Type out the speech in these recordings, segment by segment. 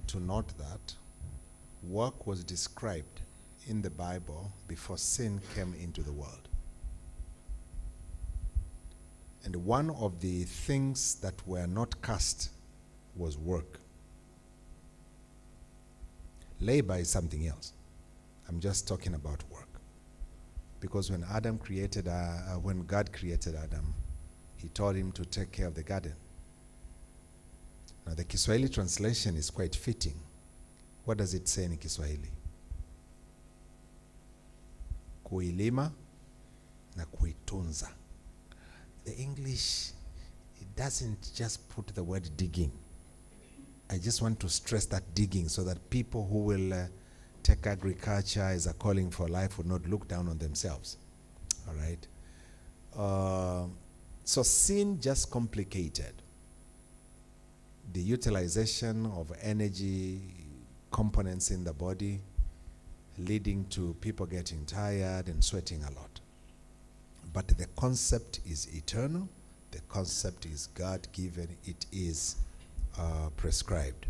important to note that work was described in the Bible before sin came into the world. And one of the things that were not cast was work. Labor is something else. I'm just talking about work. Because when when God created Adam, he told him to take care of the garden. Now the Kiswahili translation is quite fitting. What does it say in Kiswahili? Kuilima na kuitunza. The English, it doesn't just put the word digging. I just want to stress that digging so that people who will take agriculture as a calling for life will not look down on themselves. All right? So sin just complicated the utilization of energy components in the body, leading to people getting tired and sweating a lot. But the concept is eternal. The concept is God-given. It is prescribed.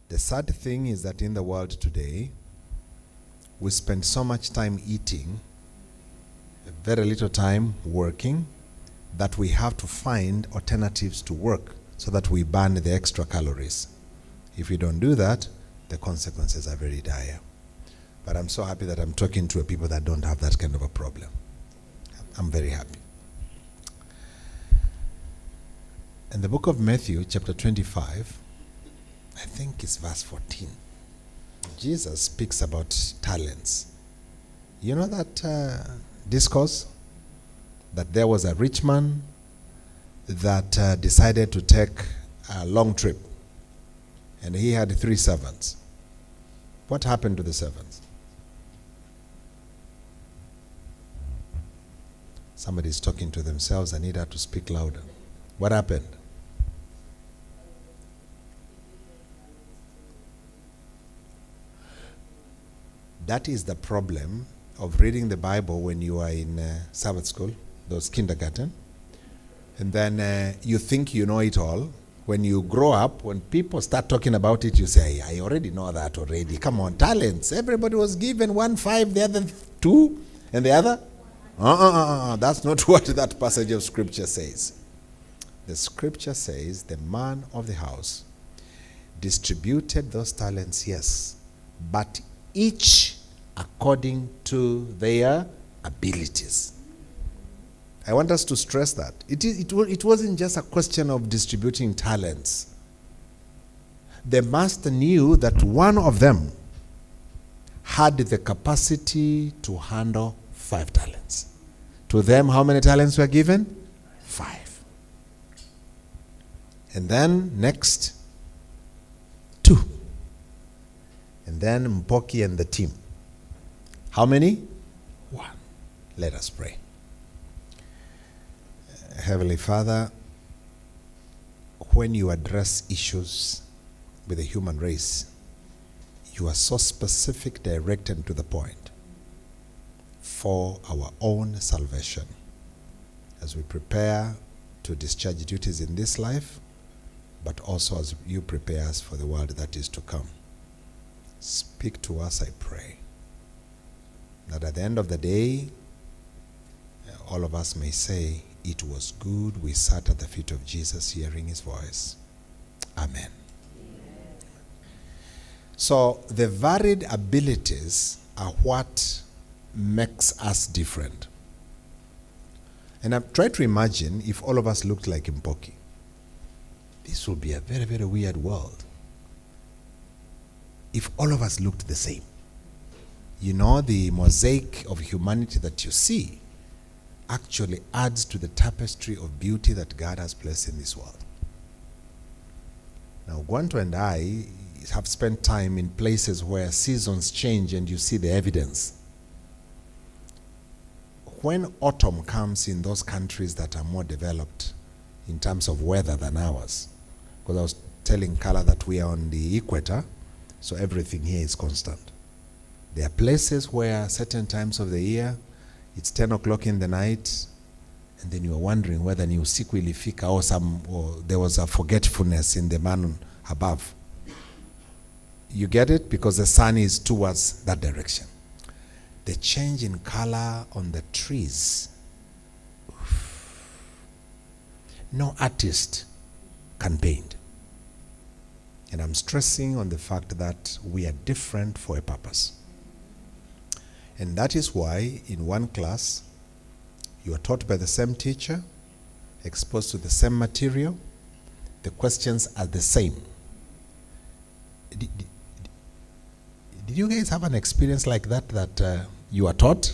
The sad thing is that in the world today, we spend so much time eating, very little time working, that we have to find alternatives to work so that we burn the extra calories. If we don't do that, the consequences are very dire. But I'm so happy that I'm talking to people that don't have that kind of a problem. I'm very happy. In the book of Matthew, chapter 25, I think it's verse 14, Jesus speaks about talents. You know that discourse? That there was a rich man that decided to take a long trip. And he had 3 servants. What happened to the servants? Somebody's talking to themselves. I need her to speak louder. What happened? That is the problem of reading the Bible when you are in Sabbath school, those kindergarten. And then you think you know it all. When you grow up, when people start talking about it, you say, I already know that already. Come on, talents. Everybody was given 1 5, the other 2, and the other? That's not what that passage of scripture says. The scripture says the man of the house distributed those talents, yes, but each according to their abilities. I want us to stress that. It wasn't just a question of distributing talents. The master knew that one of them had the capacity to handle 5 talents. To them, how many talents were given? 5. And then next, 2. And then Mpoki and the team. How many? 1. Let us pray. Heavenly Father, when you address issues with the human race, you are so specific, direct, and to the point for our own salvation. As we prepare to discharge duties in this life, but also as you prepare us for the world that is to come. Speak to us, I pray, that at the end of the day, all of us may say, it was good we sat at the feet of Jesus hearing his voice. Amen. So the varied abilities are what makes us different. And I'm trying to imagine if all of us looked like Mpoki. This would be a very, very weird world. If all of us looked the same. You know, the mosaic of humanity that you see actually adds to the tapestry of beauty that God has placed in this world. Now, Gwanto and I have spent time in places where seasons change and you see the evidence. When autumn comes in those countries that are more developed in terms of weather than ours, because I was telling Kala that we are on the equator, so everything here is constant. There are places where certain times of the year, it's 10 o'clock in the night, and then you are wondering whether ni usiku ilifika or there was a forgetfulness in the man above. You get it? Because the sun is towards that direction. The change in color on the trees. No artist can paint. And I'm stressing on the fact that we are different for a purpose. And that is why in one class, you are taught by the same teacher, exposed to the same material, the questions are the same. Did you guys have an experience like that, you are taught,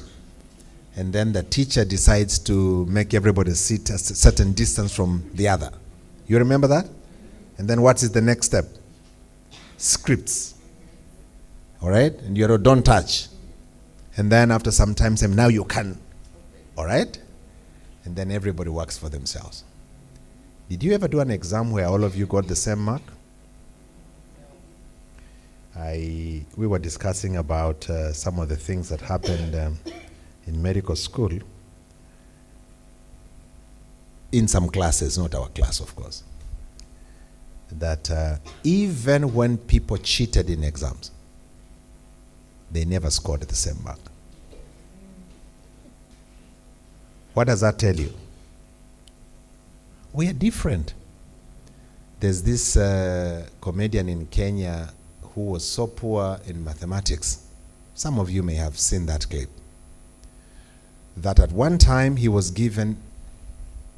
and then the teacher decides to make everybody sit a certain distance from the other? You remember that? And then what is the next step? Scripts. All right? And you're don't touch. And then after some time, say, now you can. All right? And then everybody works for themselves. Did you ever do an exam where all of you got the same mark? We were discussing about some of the things that happened in medical school. In some classes, not our class, of course. That even when people cheated in exams, they never scored the same mark. What does that tell you? We are different. There's this comedian in Kenya who was so poor in mathematics. Some of you may have seen that clip. That at one time he was given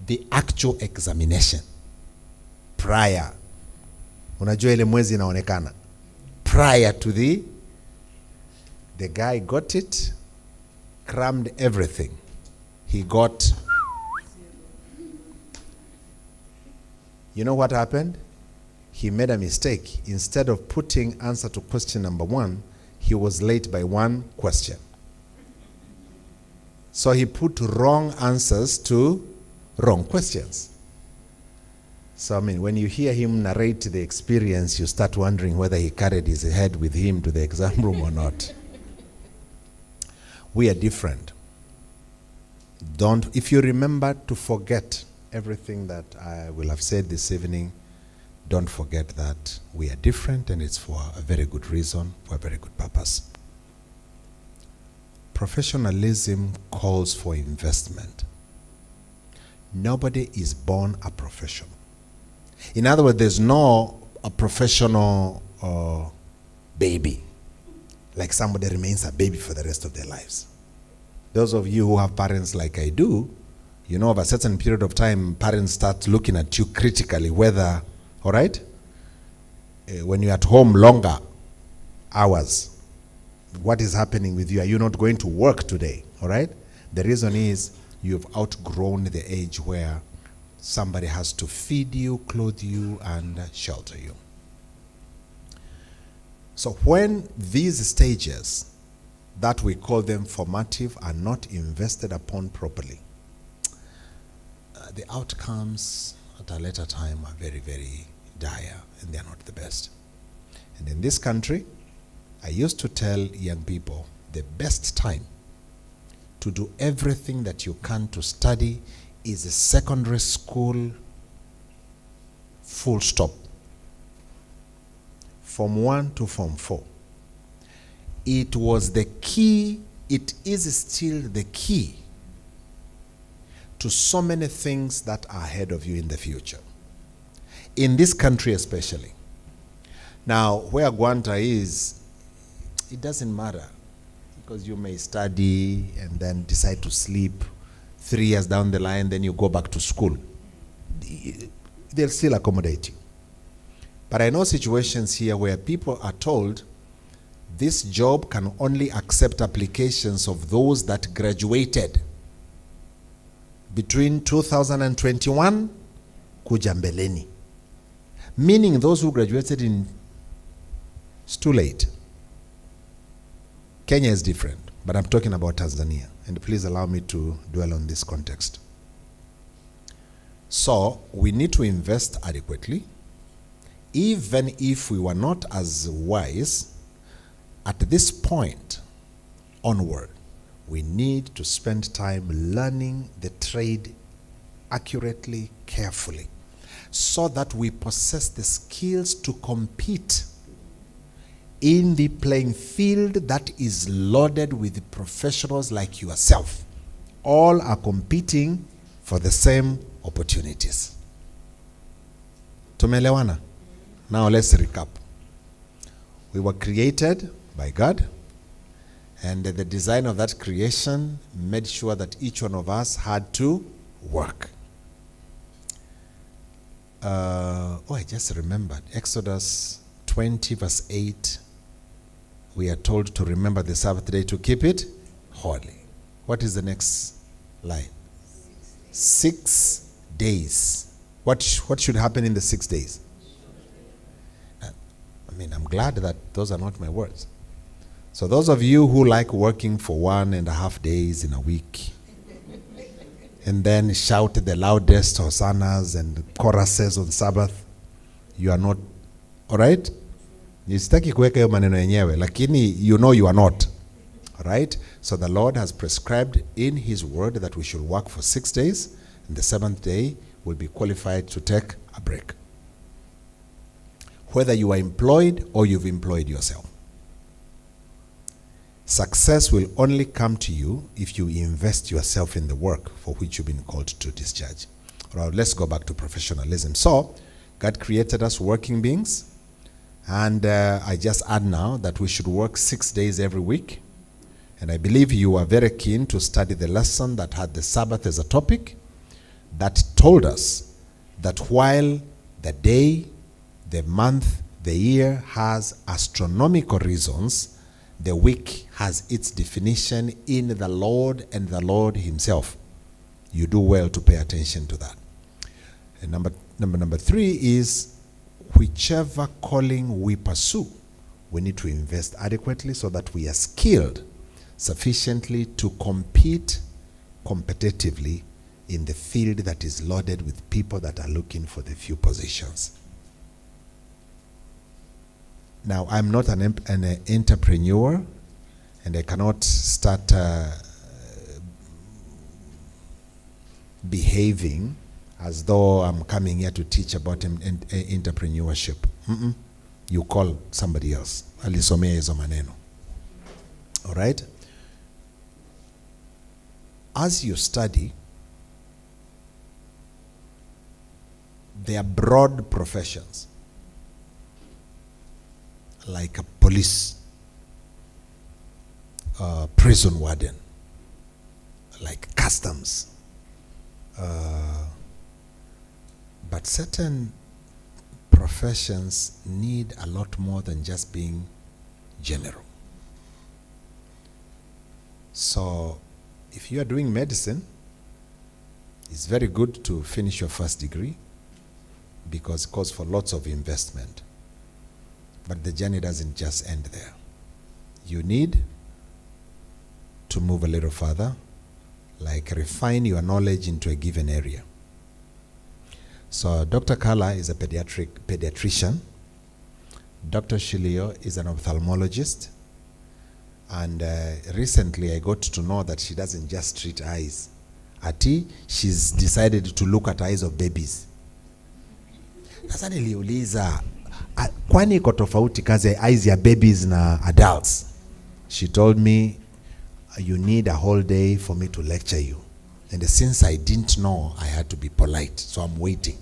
the actual examination prior. Unajua ile mwezi inaonekana. Prior to the guy got it, crammed everything. He got, you know what happened? He made a mistake. Instead of putting answer to question number 1, he was late by 1 question. So he put wrong answers to wrong questions. So I mean, when you hear him narrate the experience, you start wondering whether he carried his head with him to the exam room or not. We are different. If you remember to forget everything that I will have said this evening, don't forget that we are different, and it's for a very good reason, for a very good purpose. Professionalism calls for investment. Nobody is born a professional. In other words, there's no a professional baby. Like somebody remains a baby for the rest of their lives. Those of you who have parents like I do, you know, over a certain period of time, parents start looking at you critically, whether, all right, when you're at home longer hours, what is happening with you? Are you not going to work today? All right? The reason is you've outgrown the age where somebody has to feed you, clothe you, and shelter you. So when these stages that we call them formative are not invested upon properly, the outcomes at a later time are very, very dire, and they are not the best. And in this country, I used to tell young people the best time to do everything that you can to study is a secondary school, full stop. Form 1 to Form 4. It was the key, it is still the key to so many things that are ahead of you in the future. In this country especially. Now, where Guanta is, it doesn't matter, because you may study and then decide to sleep 3 years down the line, then you go back to school. They'll still accommodate you. But I know situations here where people are told this job can only accept applications of those that graduated between 2021 kuja mbeleni. Meaning those who graduated it's too late. Kenya is different, but I'm talking about Tanzania. And please allow me to dwell on this context. So we need to invest adequately, even if we were not as wise at this point onward. We need to spend time learning the trade accurately, carefully, so that we possess the skills to compete in the playing field that is loaded with professionals like yourself. All are competing for the same opportunities. Tumelewana? Now let's recap. We were created by God, and the design of that creation made sure that each one of us had to work. I just remembered. Exodus 20 verse 8. We are told to remember the Sabbath day to keep it holy. What is the next line? 6 days. What should happen in the 6 days? I'm glad that those are not my words. So those of you who like working for 1.5 days in a week, and then shout the loudest hosannas and choruses on Sabbath, you are not, all right? Nisitaki kuweka hiyo maneno yenyewe, lakini you know you are not. All right? So the Lord has prescribed in his word that we should work for 6 days, and the 7th day will be qualified to take a break. Whether you are employed or you've employed yourself. Success will only come to you if you invest yourself in the work for which you've been called to discharge. All right, let's go back to professionalism. So, God created us working beings, and I just add now that we should work 6 days every week. And I believe you are very keen to study the lesson that had the Sabbath as a topic, that told us that while the day, the month, the year has astronomical reasons, the week has its definition in the Lord and the Lord himself. You do well to pay attention to that. And number 3 is whichever calling we pursue, we need to invest adequately so that we are skilled sufficiently to compete competitively in the field that is loaded with people that are looking for the few positions. Now, I'm not an entrepreneur, and I cannot start behaving as though I'm coming here to teach about entrepreneurship. You call somebody else. Alisomea hizo maneno. All right? As you study, there are broad professions, like a police, prison warden, like customs. But certain professions need a lot more than just being general. So if you are doing medicine, it's very good to finish your first degree because it calls for lots of investment. But the journey doesn't just end there. You need to move a little further, like refine your knowledge into a given area. So Dr. Kala is a pediatrician. Dr. Shilio is an ophthalmologist. And recently I got to know that she doesn't just treat eyes. Ati, she's decided to look at eyes of babies. Sasa niliuliza, kwani iko tofauti kazi ya eyes ya babies na adults? She told me, you need a whole day for me to lecture you. And since I didn't know, I had to be polite, so I'm waiting.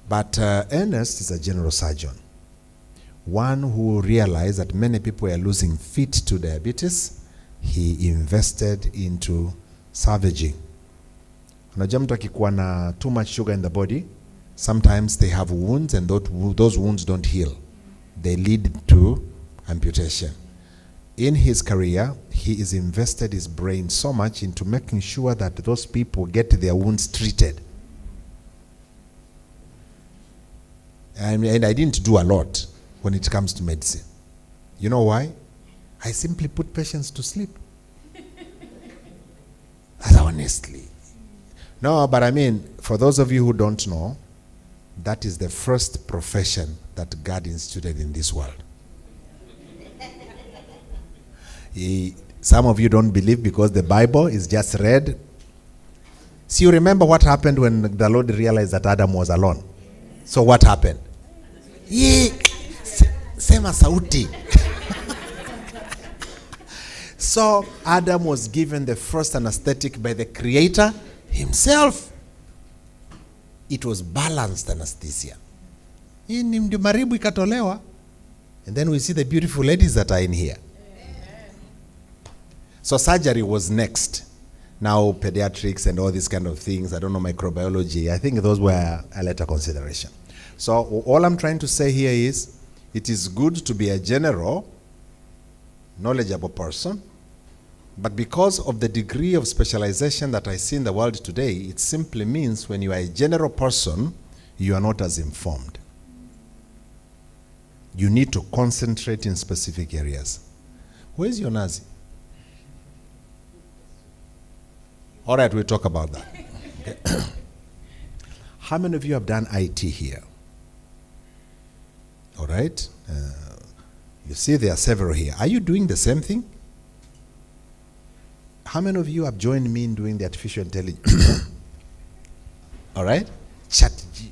But Ernest is a general surgeon, one who realized that many people are losing feet to diabetes. He invested into salvaging. Unajua mtu akikuwa na too much sugar in the body, sometimes they have wounds, and those wounds don't heal. They lead to amputation. In his career, he has invested his brain so much into making sure that those people get their wounds treated. And I didn't do a lot when it comes to medicine. You know why? I simply put patients to sleep. Honestly. No, but I mean, for those of you who don't know, that is the first profession that God instituted in this world. Some of you don't believe because the Bible is just read. See, you remember what happened when the Lord realized that Adam was alone? So what happened? Same sema sauti. So Adam was given the first anesthetic by the Creator himself. It was balanced anesthesia. Hii ni ndio maribu ikatolewa. And then we see the beautiful ladies that are in here. So surgery was next. Now pediatrics and all these kind of things, I don't know, microbiology, I think those were a later consideration. So all I'm trying to say here is, it is good to be a general, knowledgeable person, but because of the degree of specialization that I see in the world today, it simply means when you are a general person, you are not as informed. You need to concentrate in specific areas. Where's your Nazi? All right, we'll talk about that. Okay. How many of you have done IT here? All right. You see there are several here. Are you doing the same thing? How many of you have joined me in doing the artificial intelligence? All right. ChatG.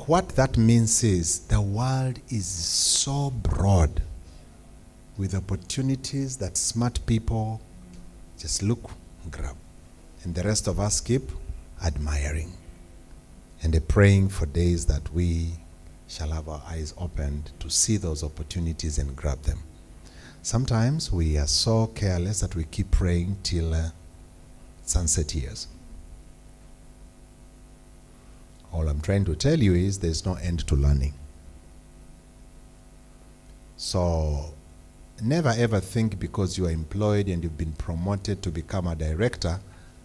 What that means is the world is so broad with opportunities that smart people just look, grab. And the rest of us keep admiring and praying for days that we shall have our eyes opened to see those opportunities and grab them. Sometimes we are so careless that we keep praying till sunset years. All I'm trying to tell you is there's no end to learning. So never ever think because you are employed and you've been promoted to become a director,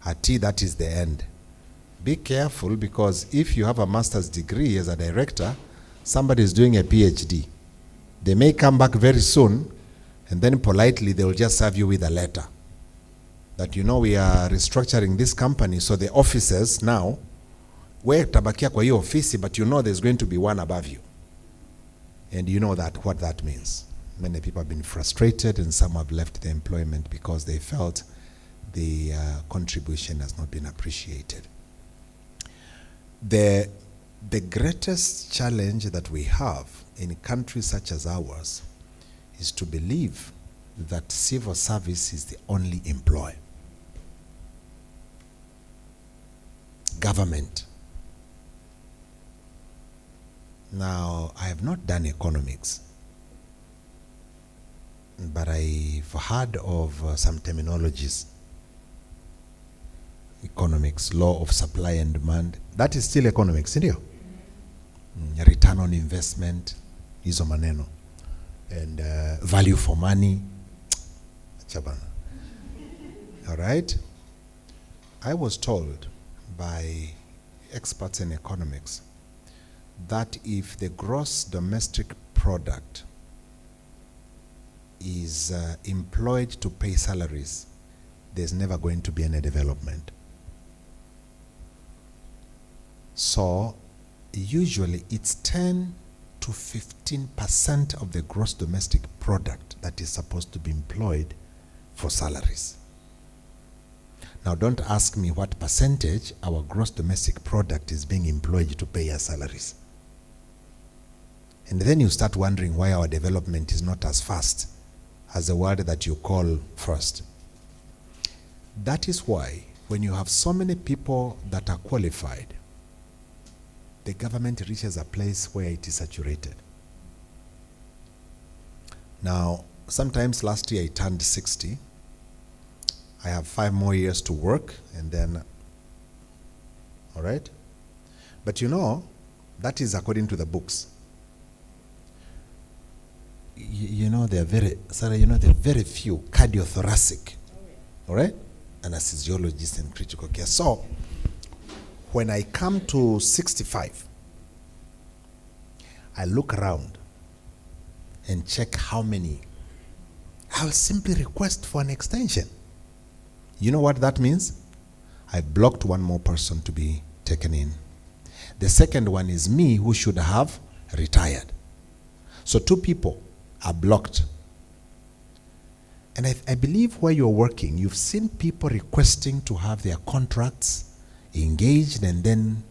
that is the end. Be careful, because if you have a master's degree as a director, somebody is doing a PhD. They may come back very soon, and then politely they will just serve you with a letter that, you know, we are restructuring this company, so the officers now, we tabakia kwa hiyo ofisi, but you know there's going to be one above you. And you know that what that means. Many people have been frustrated, and some have left the employment because they felt the contribution has not been appreciated. The greatest challenge that we have in countries such as ours is to believe that civil service is the only employer. Government. Now, I have not done economics, but I've heard of some terminologies. Economics, law of supply and demand. That is still economics, isn't it? Return on investment, hizo maneno. And value for money. All right? I was told by experts in economics that if the gross domestic product is employed to pay salaries, there's never going to be any development. So usually it's 10 to 15% of the gross domestic product that is supposed to be employed for salaries. Now don't ask me what percentage our gross domestic product is being employed to pay our salaries. And then you start wondering why our development is not as fast as the word that you call first. That is why when you have so many people that are qualified, the government reaches a place where it is saturated. Now, sometimes last year I turned 60. I have 5 more years to work, and then, all right? But you know, that is according to the books. You know, there are very few cardiothoracic, all right? Anesthesiologists and critical care. So, when I come to 65, I look around and check how many. I'll simply request for an extension. You know what that means? I blocked one more person to be taken in. The second one is me, who should have retired. So 2 people are blocked. And I believe where you're working, you've seen people requesting to have their contracts engaged and then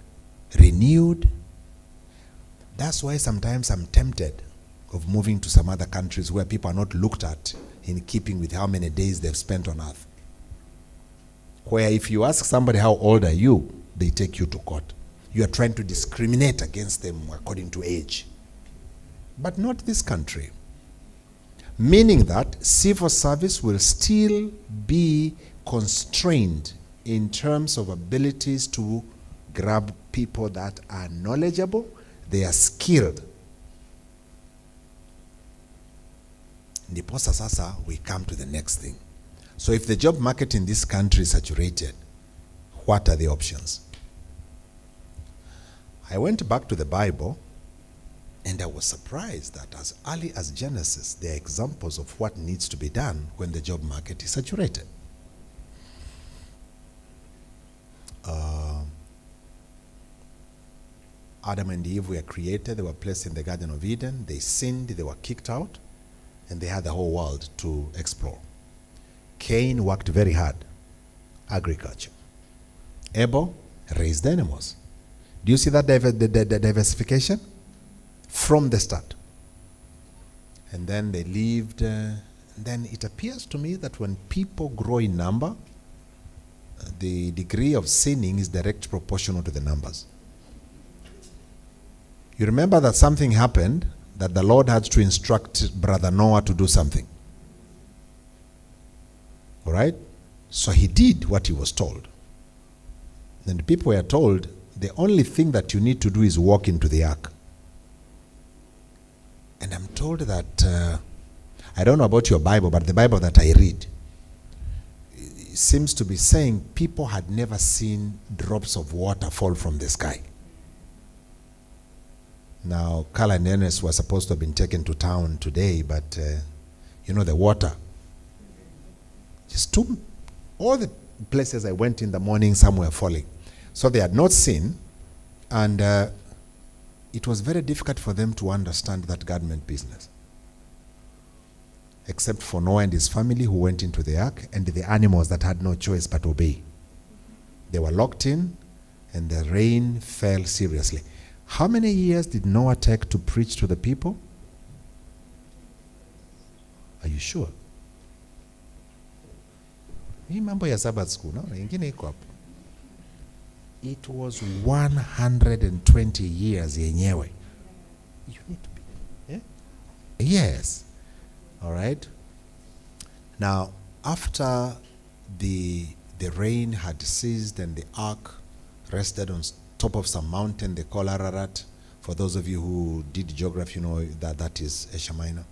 renewed. That's why sometimes I'm tempted of moving to some other countries where people are not looked at in keeping with how many days they've spent on earth. Where if you ask somebody how old are you, they take you to court. You are trying to discriminate against them according to age. But not this country. Meaning that civil service will still be constrained in terms of abilities to grab people that are knowledgeable, they are skilled. Ndiposa sasa, we come to the next thing. So if the job market in this country is saturated, what are the options? I went back to the Bible, and I was surprised that as early as Genesis, there are examples of what needs to be done when the job market is saturated. Adam and Eve were created, they were placed in the Garden of Eden, they sinned, they were kicked out, and they had the whole world to explore. Cain worked very hard, agriculture. Abel raised animals. Do you see that the diversification? From the start. And then they lived, then it appears to me that when people grow in number, the degree of sinning is direct proportional to the numbers. You remember that something happened, that the Lord had to instruct Brother Noah to do something. All right? So he did what he was told. And the people were told, the only thing that you need to do is walk into the ark. And I'm told that, I don't know about your Bible, but the Bible that I read, it seems to be saying people had never seen drops of water fall from the sky. Now, Carl and Ernest were supposed to have been taken to town today, but you know, the water. Just all the places I went in the morning, some were falling. So they had not seen, and it was very difficult for them to understand that God meant business. Except for Noah and his family who went into the ark, and the animals that had no choice but obey. They were locked in, and the rain fell seriously. How many years did Noah take to preach to the people? Are you sure? Hii mambo ya Sabbath school, no? Ingine iko hapo. It was 120 years yenyewe. You need to be, yeah? Yes. All right. Now, after the rain had ceased and the ark rested on top of some mountain they call Ararat. For those of you who did geography, you know that that is Asia Minor.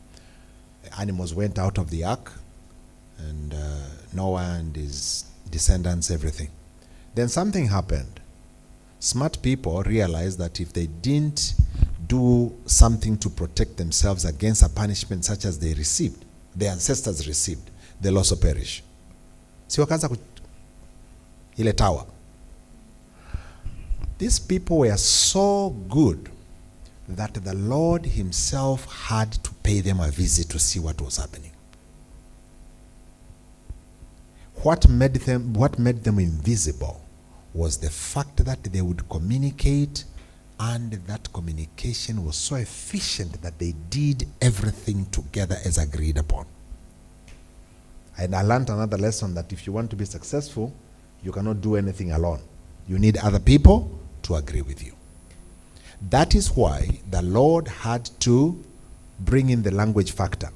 The animals went out of the ark, and Noah and his descendants, everything. Then something happened. Smart people realized that if they didn't do something to protect themselves against a punishment such as they received, their ancestors received, they'll also perish. Si wakaanza ile tower. These people were so good that the Lord himself had to pay them a visit to see what was happening. What made them invisible was the fact that they would communicate, and that communication was so efficient that they did everything together as agreed upon. And I learned another lesson, that if you want to be successful, you cannot do anything alone. You need other people to agree with you. That is why the Lord had to bring in the language factor.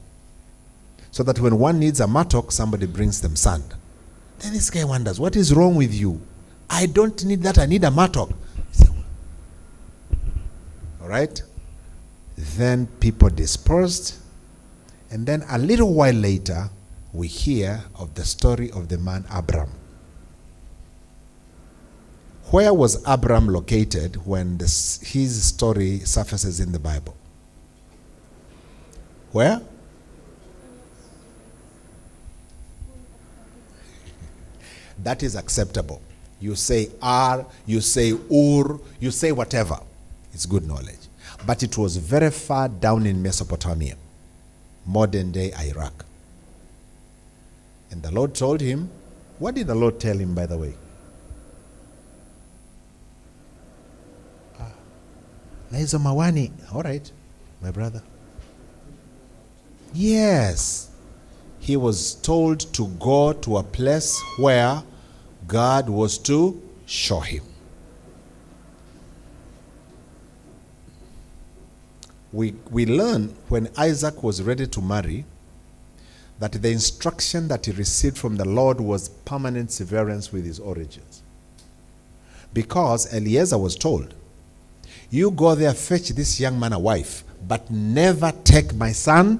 So that when one needs a mattock, somebody brings them sand. Then this guy wonders, what is wrong with you? I don't need that, I need a mattock. All right? Then people dispersed. And then a little while later, we hear of the story of the man Abram. Where was Abram located when his story surfaces in the Bible? Where? That is acceptable. You say Ar, you say Ur, you say whatever. It's good knowledge. But it was very far down in Mesopotamia, modern day Iraq. And the Lord told him, what did the Lord tell him, by the way? Na hizo mawani. All right, my brother. Yes. He was told to go to a place where God was to show him. We learn when Isaac was ready to marry that the instruction that he received from the Lord was permanent severance with his origins. Because Eliezer was told, you go there, fetch this young man a wife, but never take my son.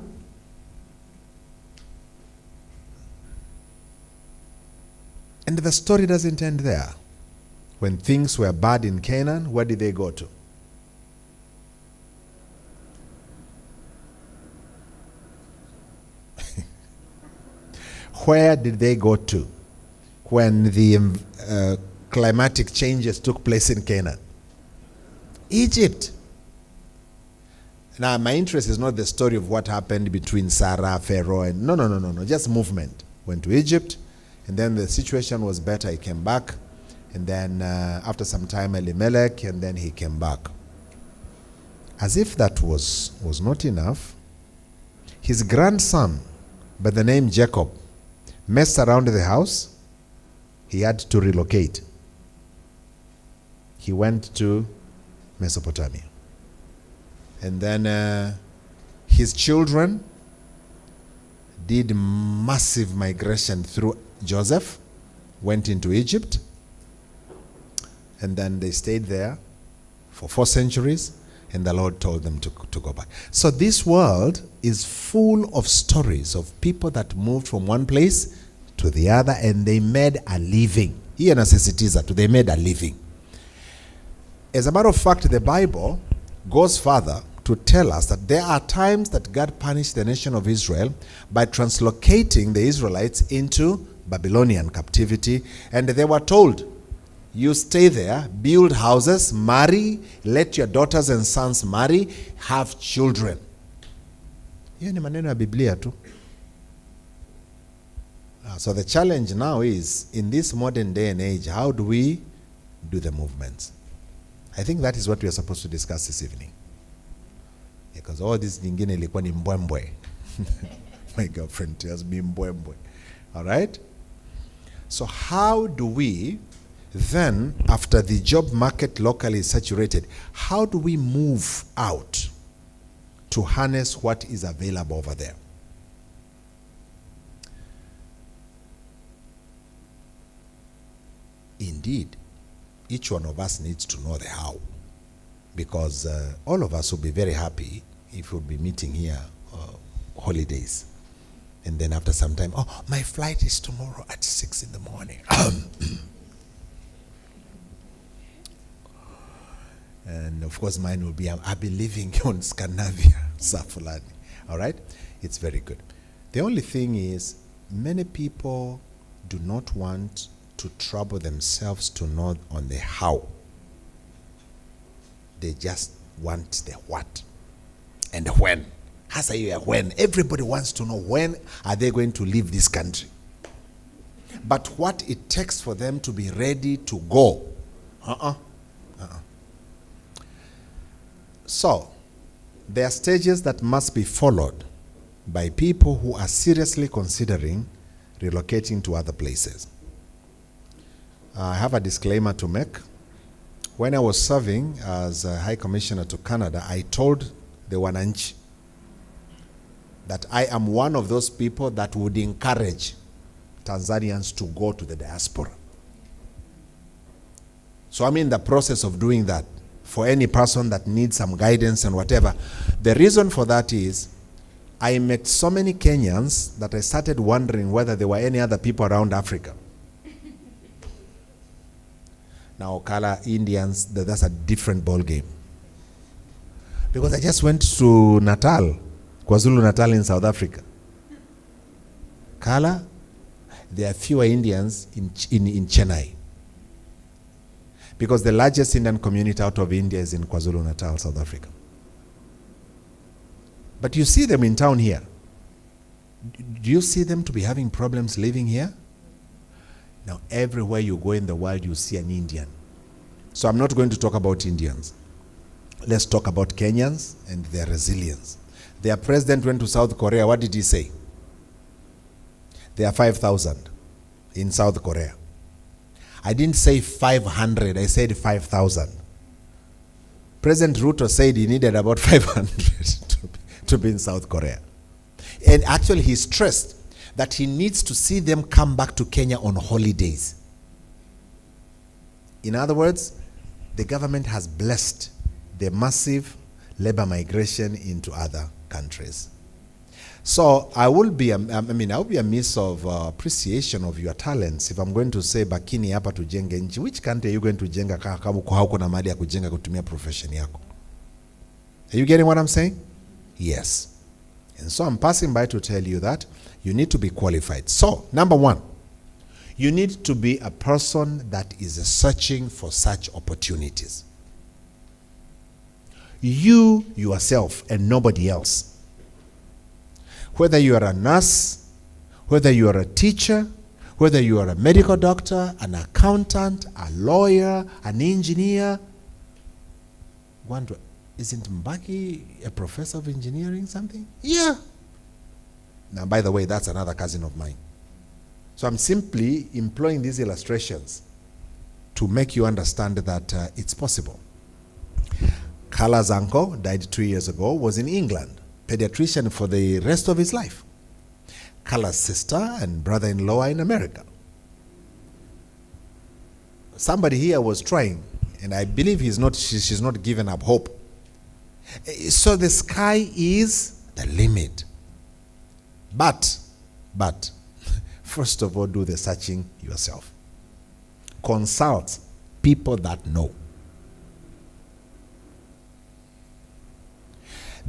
And the story doesn't end there. When things were bad in Canaan, where did they go to? Where did they go to when the climatic changes took place in Canaan? Egypt. Now, my interest is not the story of what happened between Sarah, Pharaoh, and no, just movement. Went to Egypt, and then the situation was better. He came back, and then after some time, Elimelech, and then he came back. As if that was not enough, his grandson, by the name Jacob, messed around the house. He had to relocate. He went to Mesopotamia. And then his children did massive migration through Joseph, went into Egypt, and then they stayed there for 4 centuries, and the Lord told them to go back. So this world is full of stories of people that moved from one place to the other, and they made a living. Here nasisitiza tu, they made a living. As a matter of fact, the Bible goes further to tell us that there are times that God punished the nation of Israel by translocating the Israelites into Babylonian captivity, and they were told, you stay there, build houses, marry, let your daughters and sons marry, have children. Hiyo ni maneno ya Biblia tu. So the challenge now is, in this modern day and age, how do we do the movements? I think that is what we are supposed to discuss this evening. Because all this nyingine ilikuwa ni mbwembwe. My girlfriend tells me mbwembwe. All right? So how do we then, after the job market locally is saturated, how do we move out to harness what is available over there? Indeed, each one of us needs to know the how, because all of us will be very happy if we'll be meeting here holidays, and then after some time, oh, my flight is tomorrow at 6 in the morning. And of course mine will be, I'll be living on Scandinavia, Safulani. All right? It's very good. The only thing is, many people do not want to trouble themselves to know on the how. They just want the what and the when. Hasa hiyo when. Everybody wants to know when are they going to leave this country. But what it takes for them to be ready to go. So, there are stages that must be followed by people who are seriously considering relocating to other places. I have a disclaimer to make. When I was serving as a High Commissioner to Canada, I told the Wananchi that I am one of those people that would encourage Tanzanians to go to the diaspora. So I'm in the process of doing that for any person that needs some guidance and whatever. The reason for that is I met so many Kenyans that I started wondering whether there were any other people around Africa. Now, Kala Indians, that's a different ball game. Because I just went to Natal, KwaZulu Natal in South Africa. Kala, there are fewer Indians in Chennai. Because the largest Indian community out of India is in KwaZulu Natal, South Africa. But you see them in town here. Do you see them to be having problems living here? Now, everywhere you go in the world, you see an Indian. So I'm not going to talk about Indians. Let's talk about Kenyans and their resilience. Their president went to South Korea. What did he say? There are 5,000 in South Korea. I didn't say 500, I said 5,000. President Ruto said he needed about 500 to be in South Korea. And actually he stressed that he needs to see them come back to Kenya on holidays. In other words, the government has blessed the massive labor migration into other countries. So I will be a miss of appreciation of your talents if I'm going to say bakini hapa tujenge nchi. Which country are you going to jenga kama hauko na mali ya kujenga kutumia profession yako? Are you getting what I'm saying? Yes. And so I'm passing by to tell you that you need to be qualified. So, number one, you need to be a person that is searching for such opportunities. You, yourself, and nobody else. Whether you are a nurse, whether you are a teacher, whether you are a medical doctor, an accountant, a lawyer, an engineer. Isn't Mpoki a professor of engineering something? Yeah. Now, by the way, that's another cousin of mine. So I'm simply employing these illustrations to make you understand that it's possible. Kala's uncle died 2 years ago, was in England, pediatrician for the rest of his life. Kala's sister and brother-in-law are in America. Somebody here was trying, and I believe she's not given up hope. So the sky is the limit. But, first of all, do the searching yourself. Consult people that know.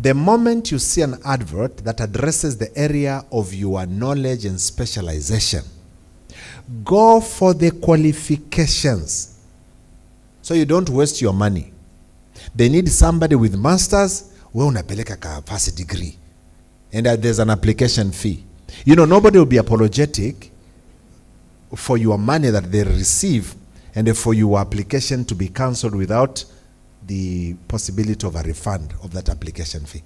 The moment you see an advert that addresses the area of your knowledge and specialization, go for the qualifications so you don't waste your money. They need somebody with masters, we unapeleka ka first degree. And there's an application fee. You know, nobody will be apologetic for your money that they receive and for your application to be cancelled without the possibility of a refund of that application fee.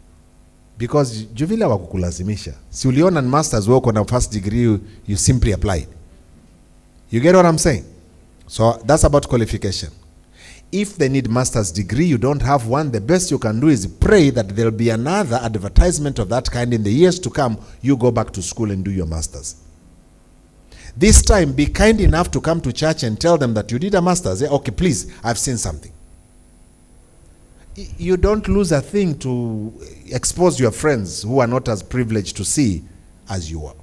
Because juvila wakukulazimisha. Si uliona masters work on a first degree, you simply applied. You get what I'm saying? So that's about qualification. If they need master's degree, you don't have one, the best you can do is pray that there'll be another advertisement of that kind in the years to come. You go back to school and do your master's. This time, be kind enough to come to church and tell them that you did a master's. Okay, please, I've seen something. You don't lose a thing to expose your friends who are not as privileged to see as you are.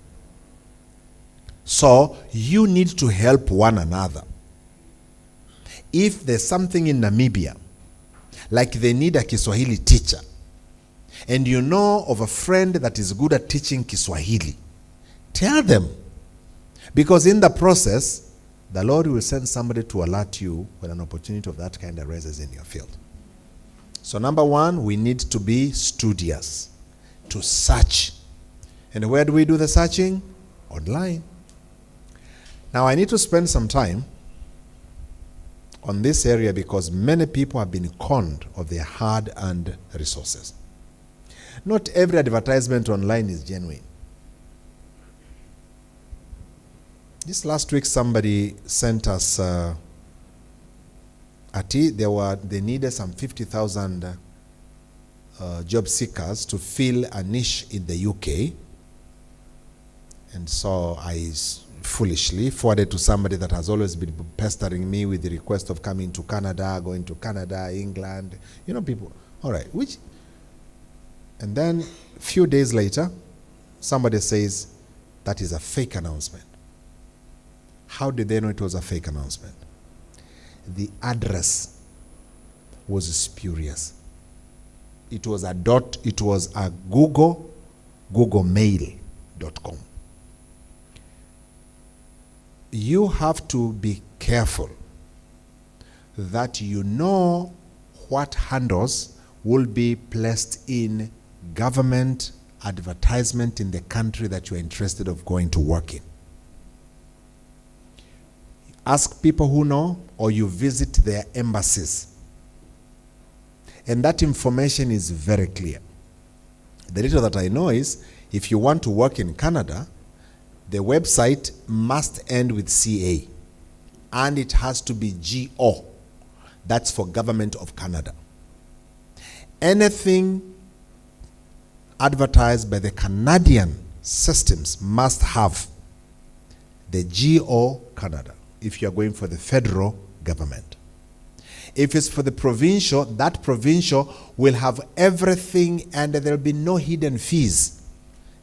So, you need to help one another. If there's something in Namibia, like they need a Kiswahili teacher, and you know of a friend that is good at teaching Kiswahili, tell them. Because in the process, the Lord will send somebody to alert you when an opportunity of that kind arises in your field. So number one, we need to be studious, to search. And where do we do the searching? Online. Now I need to spend some time on this area because many people have been conned of their hard-earned resources. Not every advertisement online is genuine. This last week somebody sent us they needed some 50,000 job seekers to fill a niche in the UK. And so I foolishly forwarded to somebody that has always been pestering me with the request of coming to Canada, going to Canada, England, you know, people. All right, and then a few days later, somebody says that is a fake announcement. How did they know it was a fake announcement? The address was spurious. It was a googlemail.com. You have to be careful that you know what handles will be placed in government advertisement in the country that you're interested of going to work in. Ask people who know, or you visit their embassies. And that information is very clear. The little that I know is, if you want to work in Canada, the website must end with CA. And it has to be GO. That's for Government of Canada. Anything advertised by the Canadian systems must have the GO Canada if you're going for the federal government. If it's for the provincial, that provincial will have everything and there will be no hidden fees.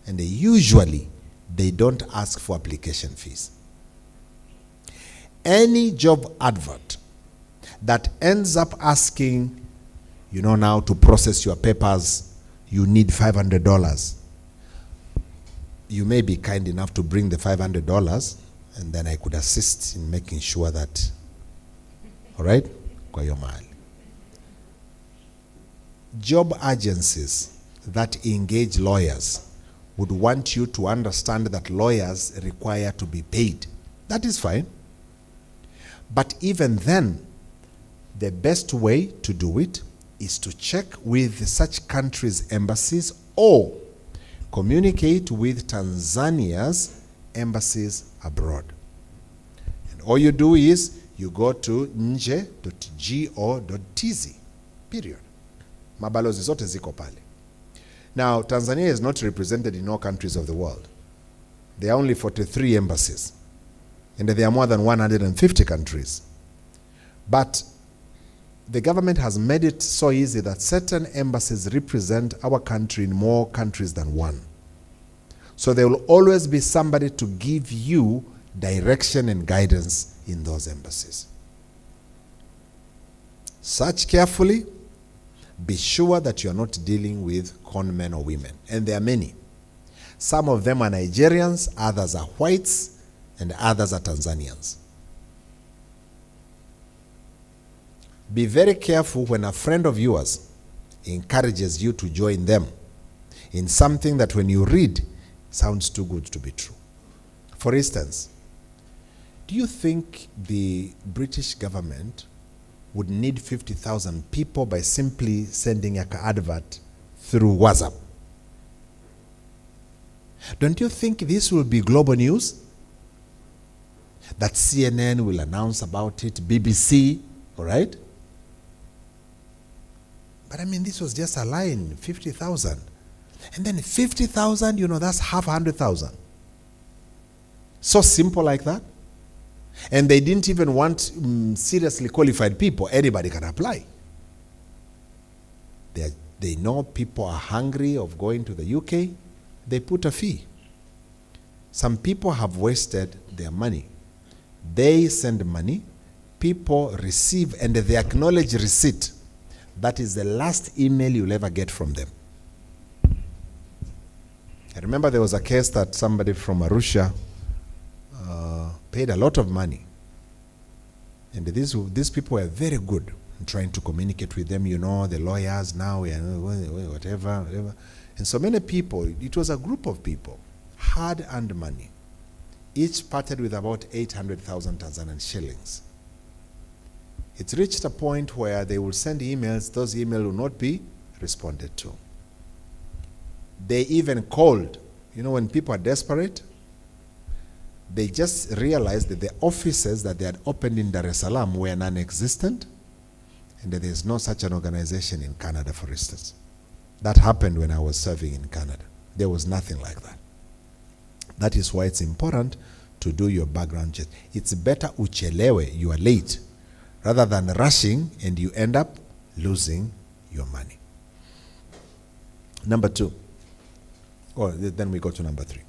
And usually, they don't ask for application fees. Any job advert that ends up asking, now to process your papers, you need $500. You may be kind enough to bring the $500, and then I could assist in making sure that, all right? Kwa hiyo mahali. Job agencies that engage lawyers would want you to understand that lawyers require to be paid. That is fine. But even then, the best way to do it is to check with such countries' embassies or communicate with Tanzania's embassies abroad. And all you do is you go to nje.go.tz, period. Mabalozi zote ziko pale. Now, Tanzania is not represented in all countries of the world. There are only 43 embassies. And there are more than 150 countries. But the government has made it so easy that certain embassies represent our country in more countries than one. So there will always be somebody to give you direction and guidance in those embassies. Search carefully. Be sure that you are not dealing with con men or women. And there are many. Some of them are Nigerians, others are whites, and others are Tanzanians. Be very careful when a friend of yours encourages you to join them in something that when you read sounds too good to be true. For instance, do you think the British government would need 50,000 people by simply sending an advert through WhatsApp? Don't you think this will be global news? That CNN will announce about it, BBC, all right? But I mean, this was just a line, 50,000. And then 50,000, that's half 100,000. So simple like that. And they didn't even want seriously qualified people. Anybody can apply. They know people are hungry of going to the UK. They put a fee. Some people have wasted their money. They send money, people receive, and they acknowledge receipt. That is the last email you'll ever get from them. I remember there was a case that somebody from Arusha paid a lot of money. And these people were very good in trying to communicate with them, the lawyers now, whatever. And so many people, it was a group of people, hard-earned money. Each parted with about 800,000 Tanzanian shillings. It's reached a point where they will send emails, those emails will not be responded to. They even called, when people are desperate, they just realized that the offices that they had opened in Dar es Salaam were non-existent, and that there's no such an organization in Canada, for instance. That happened when I was serving in Canada. There was nothing like that. That is why it's important to do your background check. It's better uchelewe, you are late, rather than rushing and you end up losing your money. Number 2. Then we go to number 3.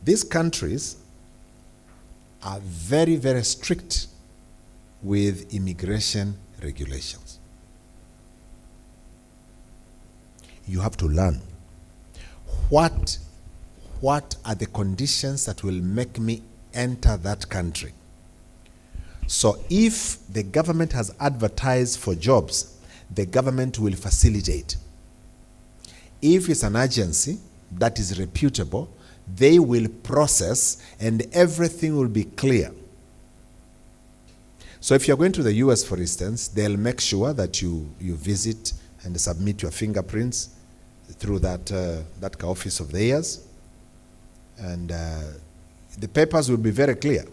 These countries are very, very strict with immigration regulations. You have to learn what are the conditions that will make me enter that country. So if the government has advertised for jobs, the government will facilitate. If it's an agency that is reputable, they will process and everything will be clear. So if you're going to the US, for instance, they'll make sure that you visit and submit your fingerprints through that office of theirs. And the papers will be very clear.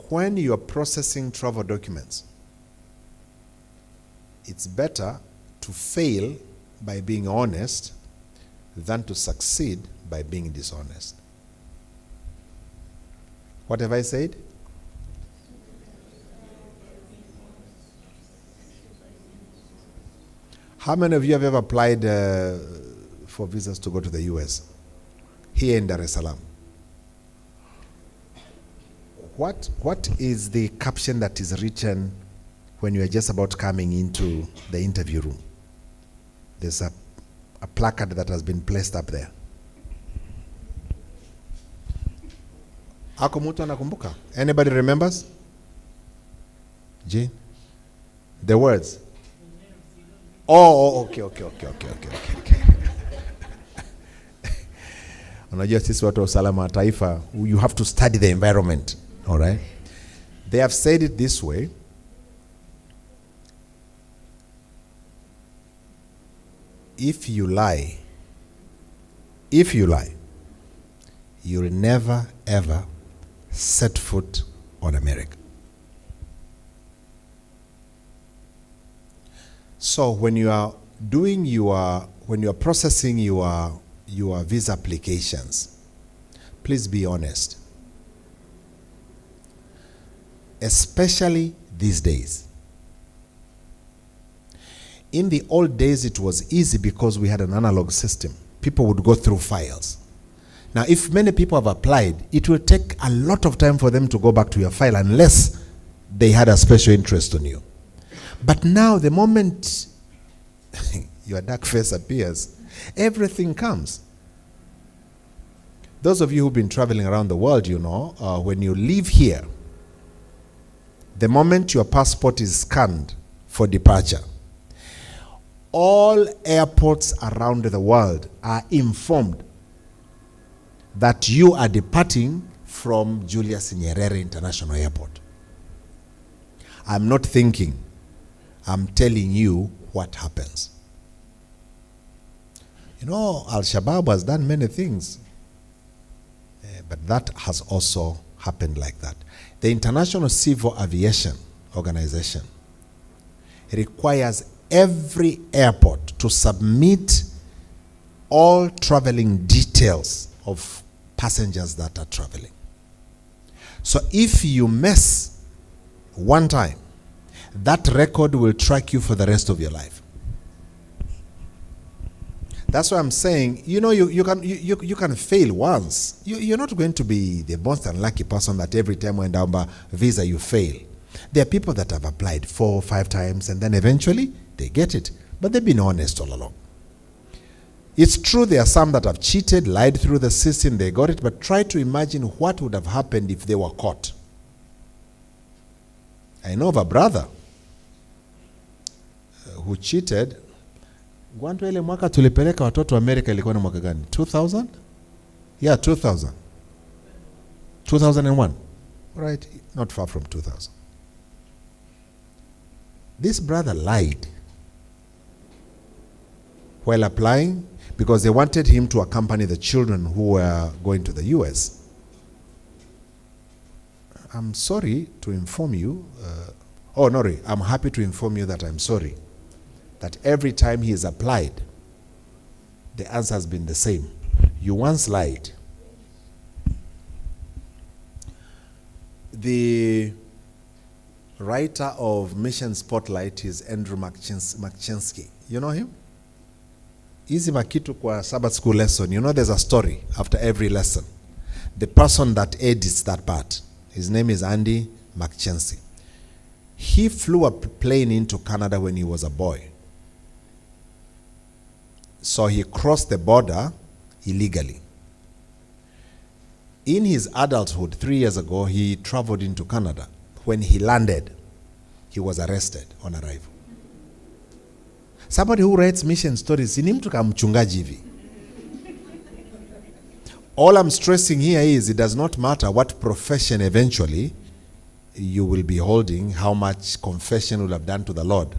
When you are processing travel documents, it's better to fail by being honest than to succeed by being dishonest. What have I said? How many of you have ever applied for visas to go to the US? Here in Dar es Salaam. What is the caption that is written when you are just about coming into the interview room? There's a placard that has been placed up there. Ako mtu anakumbuka? Anybody remembers? Jane? The words. Oh, okay. Unajua sisi watu wa usalama wa taifa, you have to study the environment, all right? They have said it this way. If you lie, you'll never ever set foot on America. So when you are processing your visa applications, please be honest. Especially these days. In the old days, it was easy because we had an analog system. People would go through files. Now, if many people have applied, it will take a lot of time for them to go back to your file unless they had a special interest on you. But now, the moment your dark face appears, everything comes. Those of you who've been traveling around the world, you know, when you leave here, the moment your passport is scanned for departure, all airports around the world are informed that you are departing from Julius Nyerere International Airport. I'm not thinking, I'm telling you what happens. You know, Al-Shabaab has done many things, but that has also happened like that. The International Civil Aviation Organization requires every airport to submit all traveling details of passengers that are traveling. So if you mess one time, that record will track you for the rest of your life. That's why I'm saying, you know, you can fail once. You're not going to be the most unlucky person that every time when down by visa you fail. There are people that have applied 4 or 5 times and then eventually they get it. But they've been honest all along. It's true there are some that have cheated, lied through the system, they got it, but try to imagine what would have happened if they were caught. I know of a brother who cheated. Gwanto ile mwaka tulipeleka watoto Amerika ilikuwa ni mwaka gani? 2000? Yeah, 2000. 2001. Right, not far from 2000. This brother lied while applying because they wanted him to accompany the children who were going to the US. I'm sorry to inform you, I'm happy to inform you that I'm sorry that every time he has applied, the answer has been the same. You once lied. The writer of Mission Spotlight is Andrew Makchinsky. You know him? Hizi makitu kwa Sabbath school lesson. You know there's a story after every lesson. The person that edits that part, his name is Andy Makchinsky. He flew a plane into Canada when he was a boy. So he crossed the border illegally. In his adulthood, 3 years ago, he traveled into Canada. When he landed, he was arrested on arrival. Somebody who writes mission stories, ni mtu kama mchungaji hivi. All I'm stressing here is it does not matter what profession eventually you will be holding, how much confession you will have done to the Lord.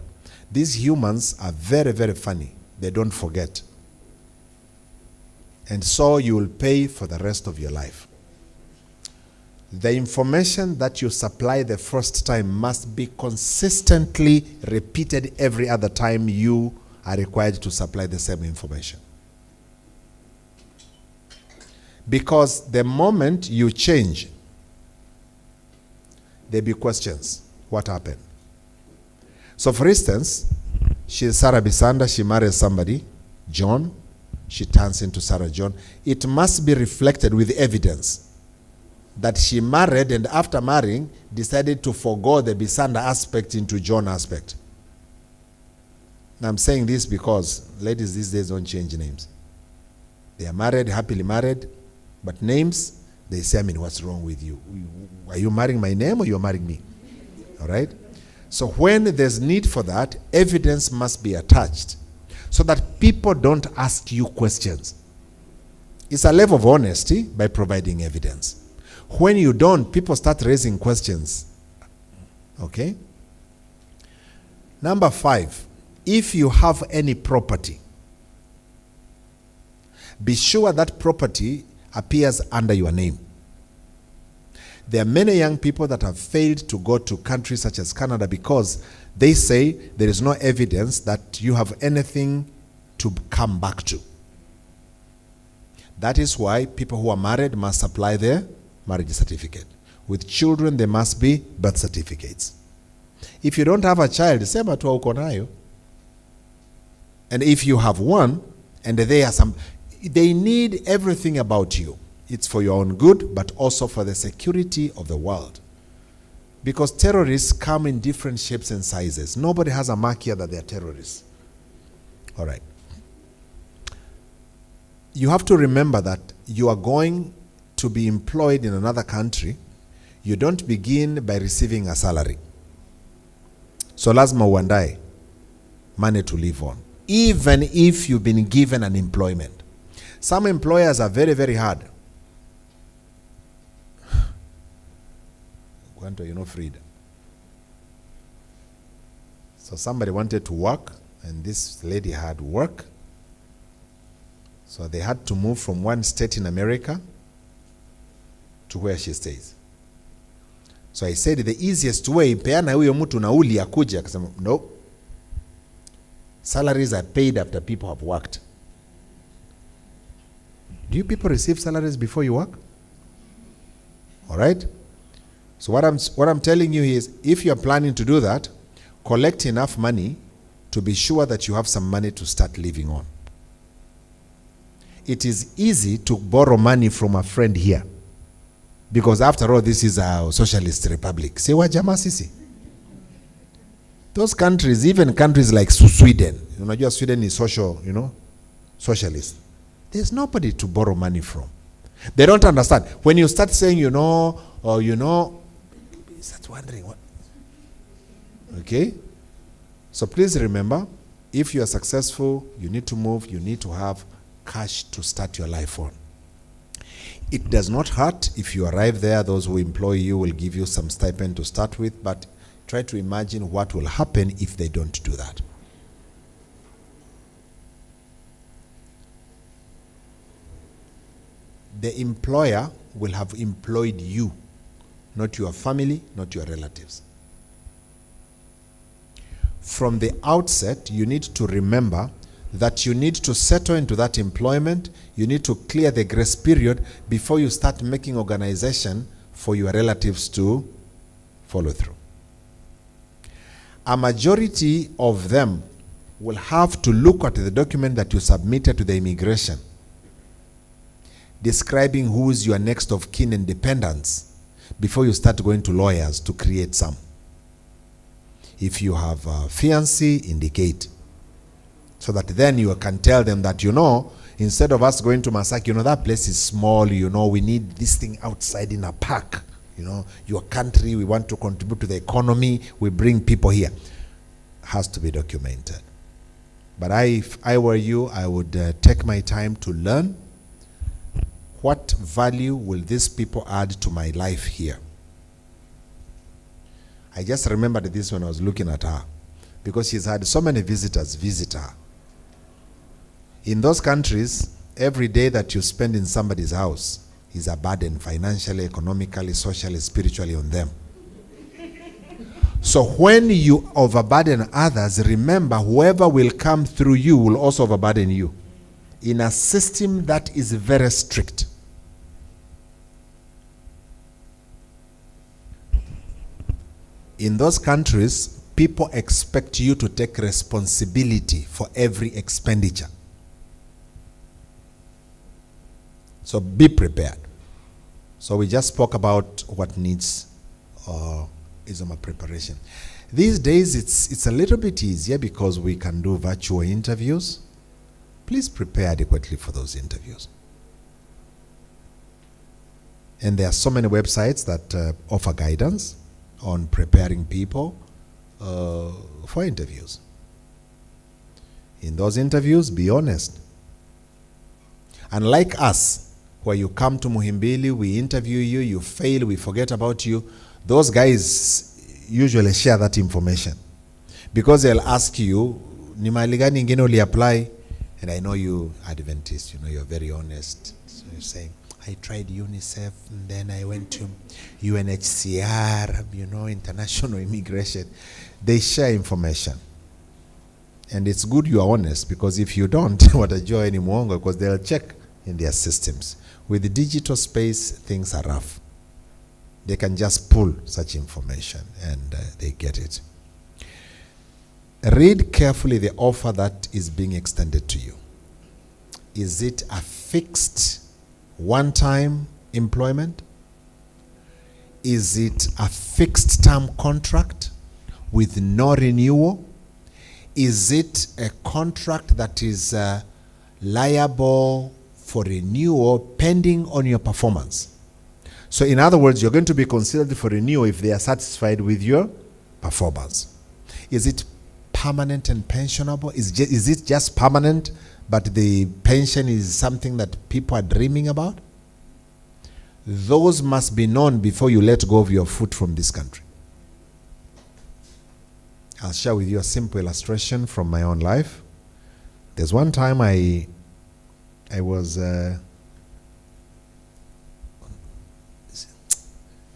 These humans are very, very funny. They don't forget. And so you will pay for the rest of your life. The information that you supply the first time must be consistently repeated every other time you are required to supply the same information. Because the moment you change, there be questions. What happened? So for instance, she's Sarah Bisanda, she marries somebody, John, she turns into Sarah John. It must be reflected with evidence that she married and after marrying decided to forgo the Bisanda aspect into John aspect. Now I'm saying this because ladies these days don't change names. They are married, happily married, but names, they say, I mean, what's wrong with you? Are you marrying my name or you're marrying me? All right? So when there's need for that, evidence must be attached so that people don't ask you questions. It's a level of honesty by providing evidence. When you don't, people start raising questions. Okay? Number 5, if you have any property, be sure that property appears under your name. There are many young people that have failed to go to countries such as Canada because they say there is no evidence that you have anything to come back to. That is why people who are married must supply their marriage certificate. With children, there must be birth certificates. If you don't have a child, sema tu uko nayo. And if you have one, and there are some, they need everything about you. It's for your own good, but also for the security of the world. Because terrorists come in different shapes and sizes. Nobody has a mark here that they are terrorists. All right. You have to remember that you are going to be employed in another country. You don't begin by receiving a salary. So lazima uandae money to live on, even if you've been given an employment. Some employers are very, very hard. Freedom. So somebody wanted to work, and this lady had work. So they had to move from one state in America to where she stays. So I said the easiest way, peana huyo mtu nauli akuja. Akasema, no. Salaries are paid after people have worked. Do you people receive salaries before you work? All right? So what I'm telling you is, if you're planning to do that, collect enough money to be sure that you have some money to start living on. It is easy to borrow money from a friend here, because after all, this is a socialist republic. Say what jama sisi? Those countries, even countries like Sweden, Sweden is social, socialist. There's nobody to borrow money from. They don't understand. When you start saying, or you start wondering what. Okay? So please remember, if you are successful, you need to move, you need to have cash to start your life on. It does not hurt if you arrive there. Those who employ you will give you some stipend to start with, but try to imagine what will happen if they don't do that. The employer will have employed you, not your family, not your relatives. From the outset, you need to remember that you need to settle into that employment. You need to clear the grace period before you start making organization for your relatives to follow through. A majority of them will have to look at the document that you submitted to the immigration, describing who is your next of kin and dependents, before you start going to lawyers to create some. If you have a fiancé, indicate. So that then you can tell them that, instead of us going to Masaki, that place is small, we need this thing outside in a park. Your country, we want to contribute to the economy, we bring people here. Has to be documented. But if I were you, I would take my time to learn what value will these people add to my life here? I just remembered this when I was looking at her, because she's had so many visitors visit her. In those countries, every day that you spend in somebody's house is a burden financially, economically, socially, spiritually on them. So when you overburden others, remember whoever will come through you will also overburden you, in a system that is very strict. In those countries, people expect you to take responsibility for every expenditure. So be prepared. So we just spoke about what needs is my preparation. These days it's a little bit easier because we can do virtual interviews. Please prepare adequately for those interviews. And there are so many websites that offer guidance on preparing people for interviews. In those interviews, be honest. Unlike us, where you come to Muhimbili, we interview you, you fail, we forget about you, those guys usually share that information. Because they'll ask you, ni mahali gani ingine uli apply? And I know you Adventist, you know, you're very honest. So you're saying, I tried UNICEF, and then I went to UNHCR, you know, International Immigration. They share information. And it's good you are honest, because if you don't, watajua ni muongo, because they'll check in their systems. With the digital space, things are rough. They can just pull such information and they get it. Read carefully the offer that is being extended to you. Is it a fixed one-time employment? Is it a fixed term contract with no renewal? Is it a contract that is liable for renewal pending on your performance? So in other words, you're going to be considered for renewal if they are satisfied with your performance. Is it permanent and pensionable? Is it just permanent, but the pension is something that people are dreaming about? Those must be known before you let go of your foot from this country. I'll share with you a simple illustration from my own life. There's one time I was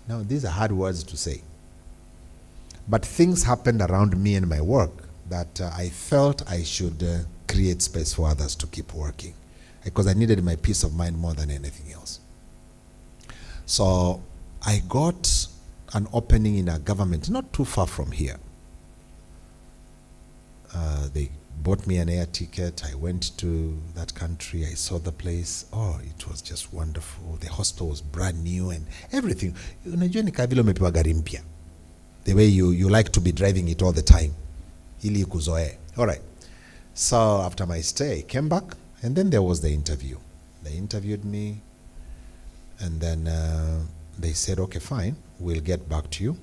now these are hard words to say, but things happened around me and my work that I felt I should create space for others to keep working, because I needed my peace of mind more than anything else. So I got an opening in a government not too far from here. They bought me an air ticket. I went to that country. I saw the place. Oh, it was just wonderful. The hostel was brand new and everything. Unajua ni kavile umepewa gari mpya. The way you like to be driving it all the time. Ili kuzoe. All right. So after my stay, I came back, and then there was the interview. They interviewed me, and then they said, okay, fine, we'll get back to you.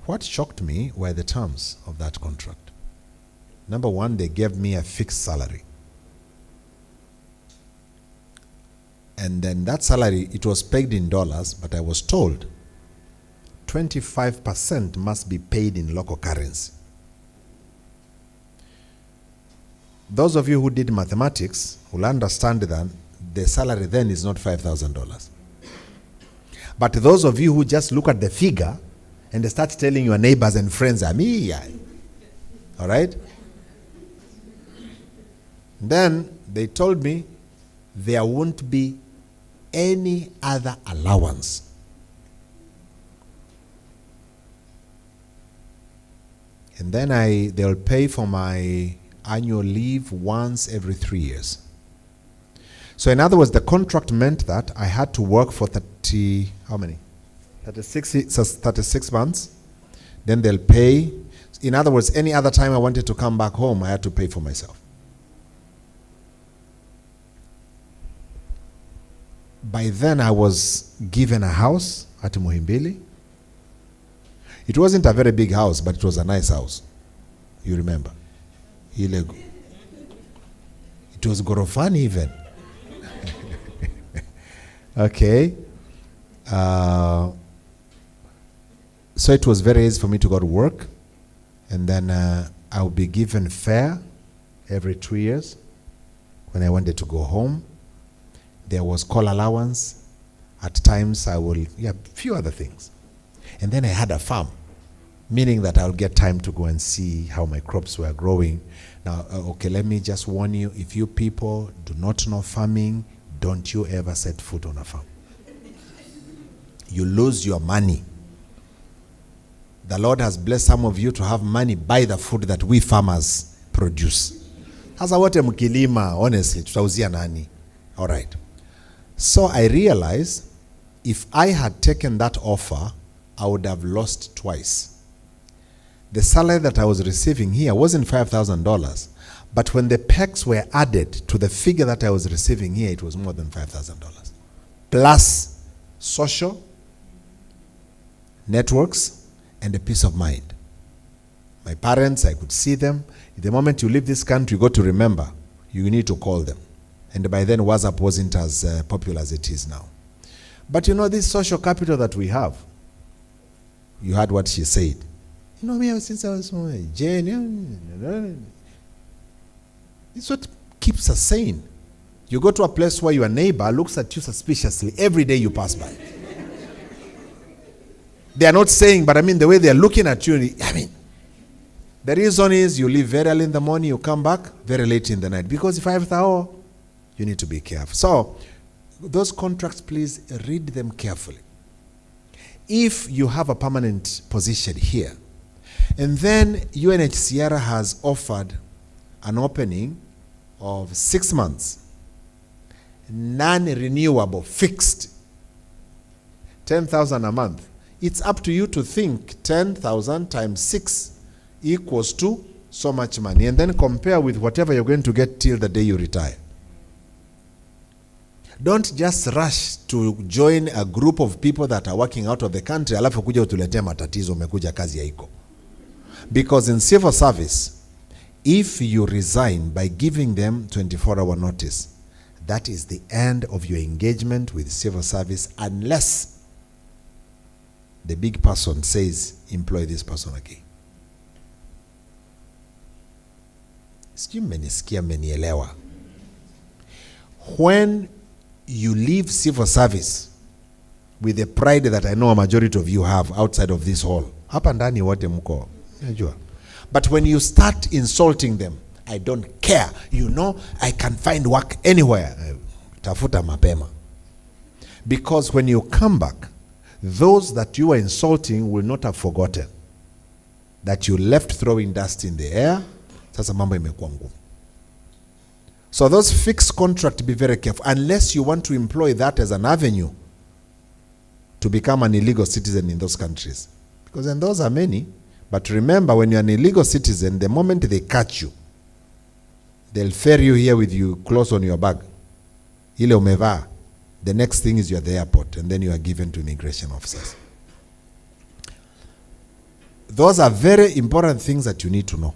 What shocked me were the terms of that contract. Number one, they gave me a fixed salary. And then that salary, it was pegged in dollars, but I was told 25% must be paid in local currency. Those of you who did mathematics will understand that the salary then is not $5,000. But those of you who just look at the figure and they start telling your neighbors and friends, all right? Then they told me there won't be any other allowance. And then they'll pay for my annual leave once every 3 years. So in other words, the contract meant that I had to work for 36 months. Then they'll pay. In other words, any other time I wanted to come back home, I had to pay for myself. By then, I was given a house at Muhimbili. It wasn't a very big house, but it was a nice house. You remember? It was gorofani even. Okay. So it was very easy for me to go to work. And then I would be given fare every 2 years. When I wanted to go home, there was call allowance. At times I will, a few other things. And then I had a farm, meaning that I'll get time to go and see how my crops were growing. Now, okay, let me just warn you, if you people do not know farming, don't you ever set foot on a farm. You lose your money. The Lord has blessed some of you to have money by the food that we farmers produce. Hasa wote mkilima, honestly, tutauzia nani? All right. So I realized if I had taken that offer, I would have lost twice. The salary that I was receiving here wasn't $5,000, but when the perks were added to the figure that I was receiving here, it was more than $5,000. Plus social, networks, and a peace of mind. My parents, I could see them. The moment you leave this country, you got to remember, you need to call them. And by then, WhatsApp wasn't as popular as it is now. But you know, this social capital that we have, you heard what she said. You know me, since I was small, Jane, it's what keeps us sane. You go to a place where your neighbor looks at you suspiciously every day you pass by. They are not saying, but I mean the way they are looking at you, I mean, the reason is you leave very early in the morning, you come back very late in the night. Because if I have the you need to be careful. So, those contracts, please read them carefully. If you have a permanent position here, and then UNHCR has offered an opening of 6 months, non-renewable, fixed, 10,000 a month. It's up to you to think 10,000 times 6 equals to so much money, and then compare with whatever you're going to get till the day you retire. Don't just rush to join a group of people that are working out of the country, alafu kuja utuletee matatizo, umekuja kazi haiko. Because in civil service, if you resign by giving them 24-hour notice, that is the end of your engagement with civil service, unless the big person says, employ this person again. Sijui mmenisikia, mmenielewa. When you leave civil service with the pride that I know a majority of you have outside of this hall, hapa ndani wote mko, najua. But when you start insulting them, I don't care. You know, I can find work anywhere. Tafuta mapema. Because when you come back, those that you were insulting will not have forgotten that you left throwing dust in the air. Sasa mambo imekuwa ngumu. So those fixed contract, be very careful, unless you want to employ that as an avenue to become an illegal citizen in those countries. Because then those are many. But remember, when you're an illegal citizen, the moment they catch you, they'll ferry you here with you clothes on your bag. Ile umevaa. The next thing is you're at the airport, and then you are given to immigration officers. Those are very important things that you need to know.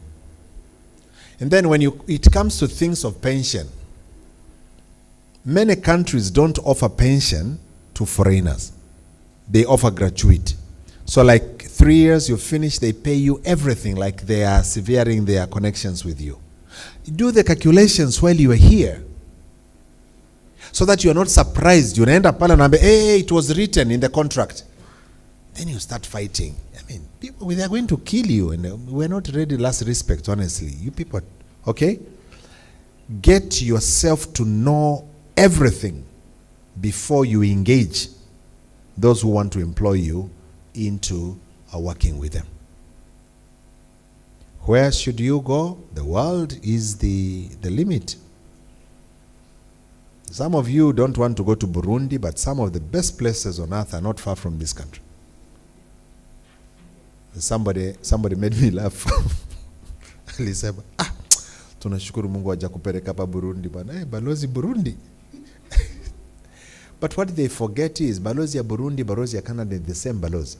And then when it comes to things of pension, many countries don't offer pension to foreigners. They offer gratuity. So like 3 years you finish, they pay you everything, like they are severing their connections with you. Do the calculations while you are here, so that you are not surprised. You end up hey, it was written in the contract. Then you start fighting. I mean, people, they are going to kill you, and we're not ready. Last respect, honestly. You people, okay? Get yourself to know everything before you engage those who want to employ you into working with them. Where should you go? The world is the limit. Some of you don't want to go to Burundi, but some of the best places on earth are not far from this country. Somebody made me laugh. Alisema, tunashukuru Mungu hajakupeleka hapa Burundi bwana. Balozi Burundi. But what they forget is, balozi ya Burundi, balozi ya Canada, the same balozi.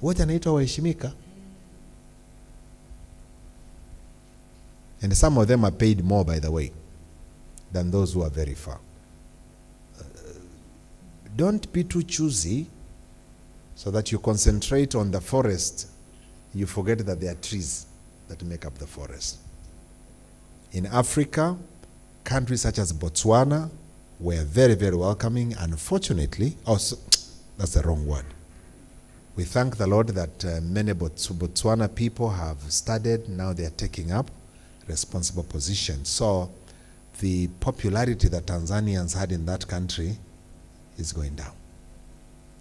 Wote anaitwa waheshimika. And some of them are paid more, by the way, than those who are very far. Don't be too choosy so that you concentrate on the forest. You forget that there are trees that make up the forest. In Africa, countries such as Botswana were very, very welcoming. Unfortunately, that's the wrong word. We thank the Lord that many Botswana people have studied. Now they are taking up responsible positions. So the popularity that Tanzanians had in that country is going down.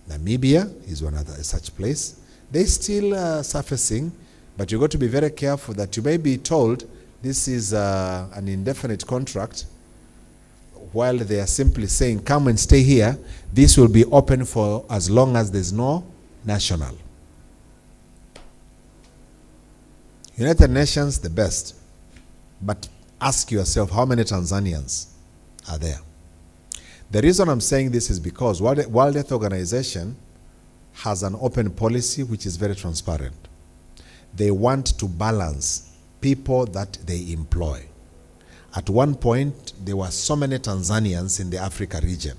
Namibia is one other such place. They're still surfacing, but you've got to be very careful that you may be told this is an indefinite contract, while they are simply saying, come and stay here. This will be open for as long as there's no national. United Nations, the best. But ask yourself, how many Tanzanians are there? The reason I'm saying this is because World Health Organization has an open policy which is very transparent. They want to balance people that they employ. At one point, there were so many Tanzanians in the Africa region.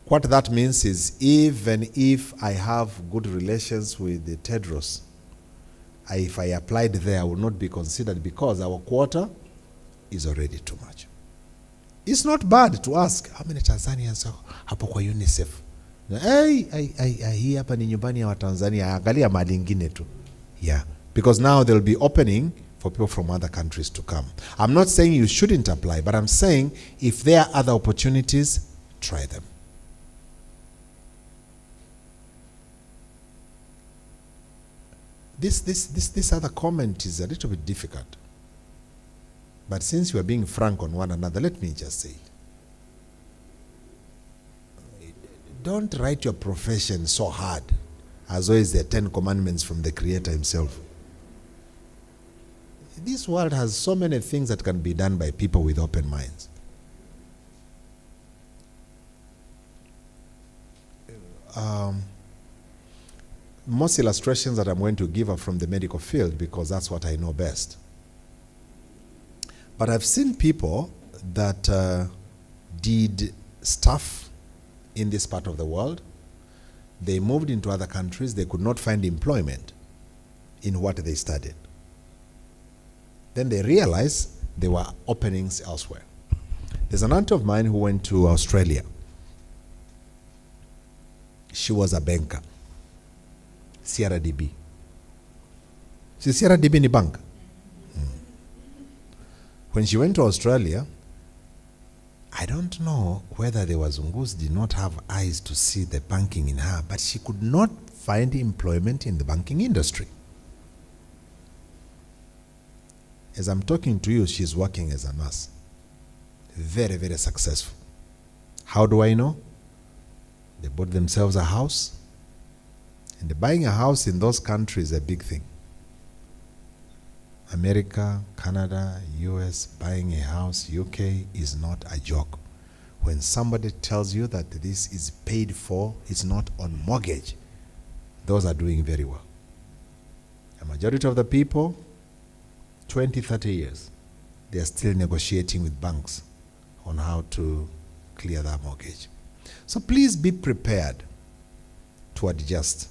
What that means is, even if I have good relations with the Tedros, if I applied there, I will not be considered because our quota is already too much. It's not bad to ask, how many Tanzanians hapo kwa UNICEF? Hii hapa ni nyumbani ya Watanzania, angalia mali ingine tu. Yeah, because now they'll be opening for people from other countries to come. I'm not saying you shouldn't apply, but I'm saying if there are other opportunities, try them. This other comment is a little bit difficult. But since you are being frank on one another, let me just say it. Don't write your profession so hard, as though it's the 10 commandments from the Creator himself. This world has so many things that can be done by people with open minds. Most illustrations that I'm going to give are from the medical field because that's what I know best. But I've seen people that did stuff in this part of the world. They moved into other countries. They could not find employment in what they studied. Then they realized there were openings elsewhere. There's an aunt of mine who went to Australia. She was a banker. CRDB. See, CRDB ni bank. When she went to Australia, I don't know whether the Wazungus did not have eyes to see the banking in her, but she could not find employment in the banking industry. As I'm talking to you, she's working as a nurse. Very, very successful. How do I know? They bought themselves a house. And buying a house in those countries is a big thing. America, Canada, US, buying a house, UK is not a joke. When somebody tells you that this is paid for, it's not on mortgage, those are doing very well. A majority of the people, 20, 30 years, they are still negotiating with banks on how to clear that mortgage. So please be prepared to adjust.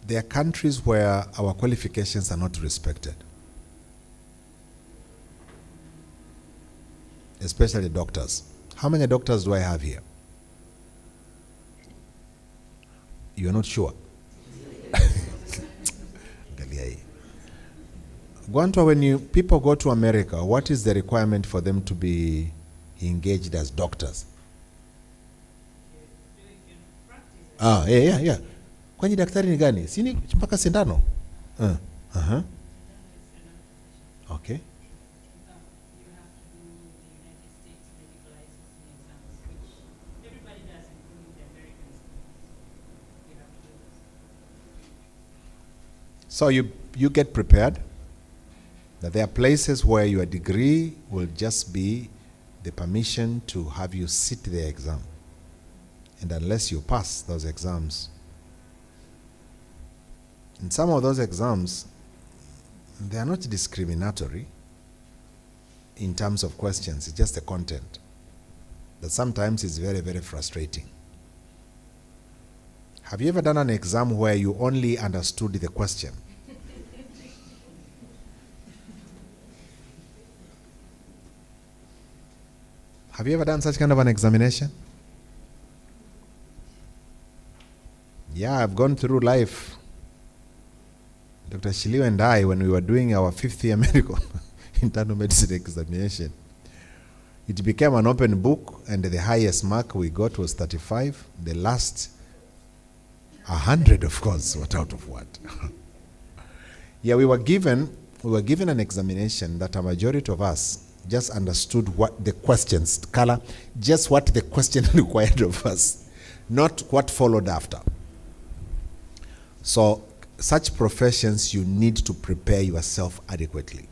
There are countries where our qualifications are not respected, especially doctors. How many doctors do I have here? You're not sure? When people go to America, what is the requirement for them to be engaged as doctors? Yeah. Kwani daktari ni gani? Sini mpaka sindano? Okay. So you get prepared that there are places where your degree will just be the permission to have you sit the exam. And unless you pass those exams, in some of those exams, they are not discriminatory. in terms of questions. It's just the content. That sometimes is very, very frustrating. Have you ever done an exam where you only understood the question? Have you ever done such kind of an examination? Yeah, I've gone through life. Dr. Shiliu and I, when we were doing our 5th year medical internal medicine examination, it became an open book, and the highest mark we got was 35. The last 100, of course, what out of what? Yeah, we were given an examination that a majority of us just understood what the questions, color, just what the question required of us, not what followed after. So, such professions, you need to prepare yourself adequately.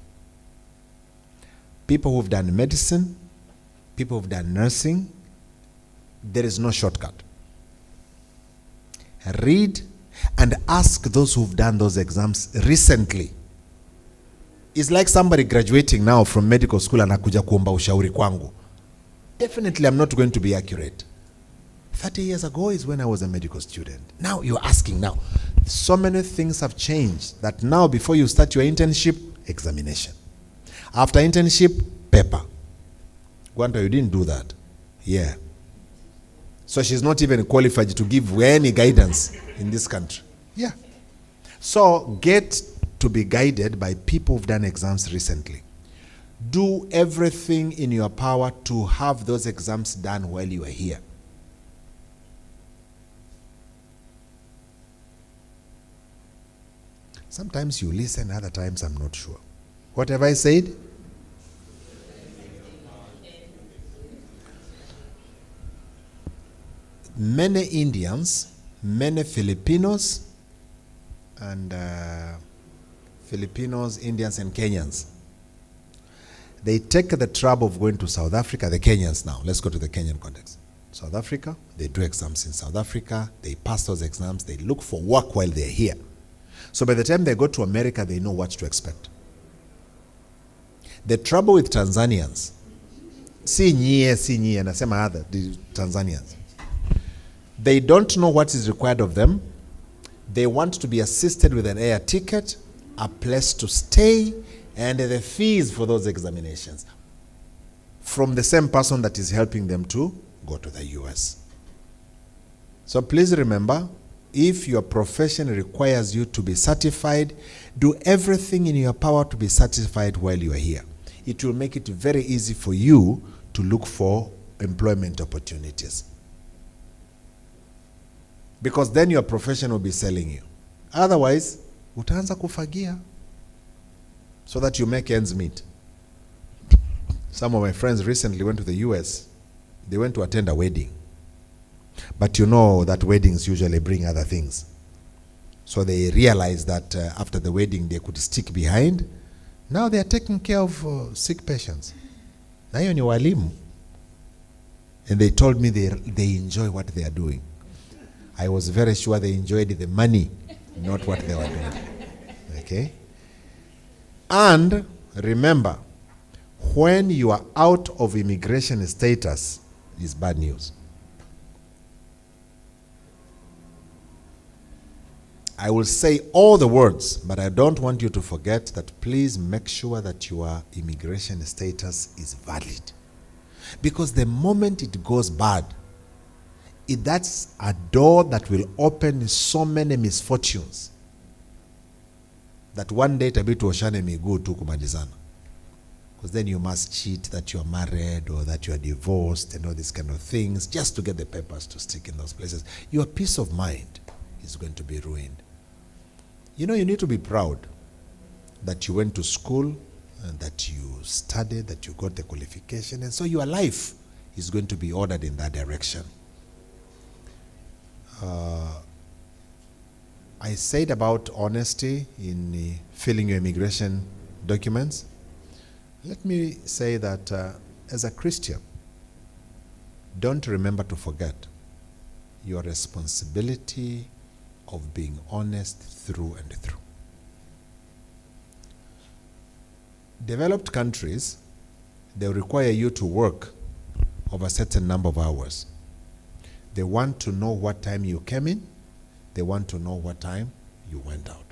People who've done medicine, people who've done nursing, there is no shortcut. Read and ask those who've done those exams recently. It's like somebody graduating now from medical school and akuja kuomba ushauri kwangu. Definitely I'm not going to be accurate. 30 years ago is when I was a medical student. Now you're asking now. So many things have changed that now before you start your internship, examination. After internship, paper. Gwanta, you didn't do that. Yeah. So she's not even qualified to give any guidance in this country. Yeah. So get to be guided by people who've done exams recently. Do everything in your power to have those exams done while you are here. Sometimes you listen, other times I'm not sure. What have I said? Many Indians, many Filipinos, and Filipinos, Indians, and Kenyans, they take the trouble of going to South Africa, the Kenyans now. Let's go to the Kenyan context. South Africa, they do exams in South Africa, they pass those exams, they look for work while they're here. So by the time they go to America, they know what to expect. The trouble with Tanzanians, si nyie, nasema other, the Tanzanians, they don't know what is required of them. They want to be assisted with an air ticket, a place to stay, and the fees for those examinations from the same person that is helping them to go to the US. So please remember, if your profession requires you to be certified, do everything in your power to be certified while you are here. It will make it very easy for you to look for employment opportunities. Because then your profession will be selling you. Otherwise, utaanza kufagia so that you make ends meet. Some of my friends recently went to the US. They went to attend a wedding. But you know that weddings usually bring other things. So they realized that after the wedding they could stick behind. Now they are taking care of sick patients. Na hiyo ni walimu. And they told me they enjoy what they are doing. I was very sure they enjoyed the money, not what they were doing. Okay? And remember, when you are out of immigration status, is bad news. I will say all the words, but I don't want you to forget that please make sure that your immigration status is valid. Because the moment it goes bad, that's a door that will open so many misfortunes that one day tabi tuoshane miguu tu kumalizana. Because then you must cheat that you are married or that you are divorced and all these kind of things just to get the papers to stick in those places. Your peace of mind is going to be ruined. You know, you need to be proud that you went to school and that you studied, that you got the qualification, and so your life is going to be ordered in that direction. I said about honesty in filling your immigration documents. Let me say that as a Christian, don't remember to forget your responsibility of being honest through and through. Developed countries, they require you to work over a certain number of hours. They want to know what time you came in. They want to know what time you went out.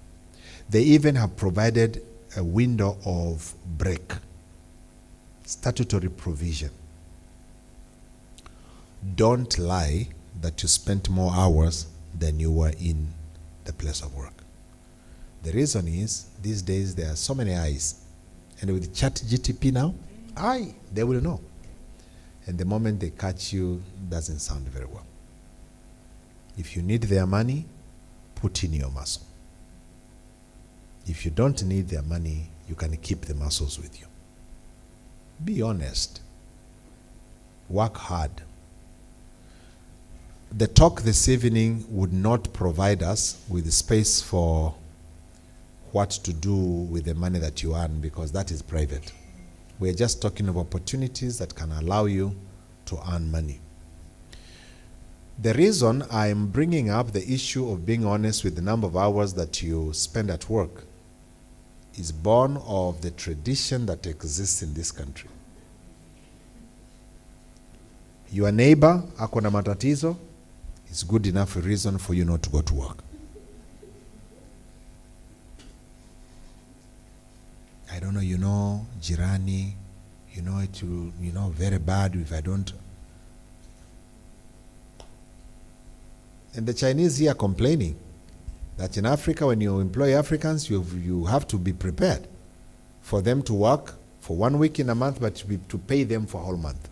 They even have provided a window of break, statutory provision. Don't lie that you spent more hours than you were in the place of work. The reason is, these days there are so many eyes. And with ChatGPT now, they will know. And the moment they catch you, doesn't sound very well. If you need their money, put in your muscle. If you don't need their money, you can keep the muscles with you. Be honest. Work hard. The talk this evening would not provide us with space for what to do with the money that you earn, because that is private. We're just talking of opportunities that can allow you to earn money. The reason I'm bringing up the issue of being honest with the number of hours that you spend at work is born of the tradition that exists in this country. Your neighbor, ako na matatizo, is good enough a reason for you not to go to work. I don't know, you know, jirani, you know it will, you know, very bad if I don't. And the Chinese here are complaining that in Africa, when you employ Africans, you have to be prepared for them to work for 1 week in a month, but to pay them for a whole month.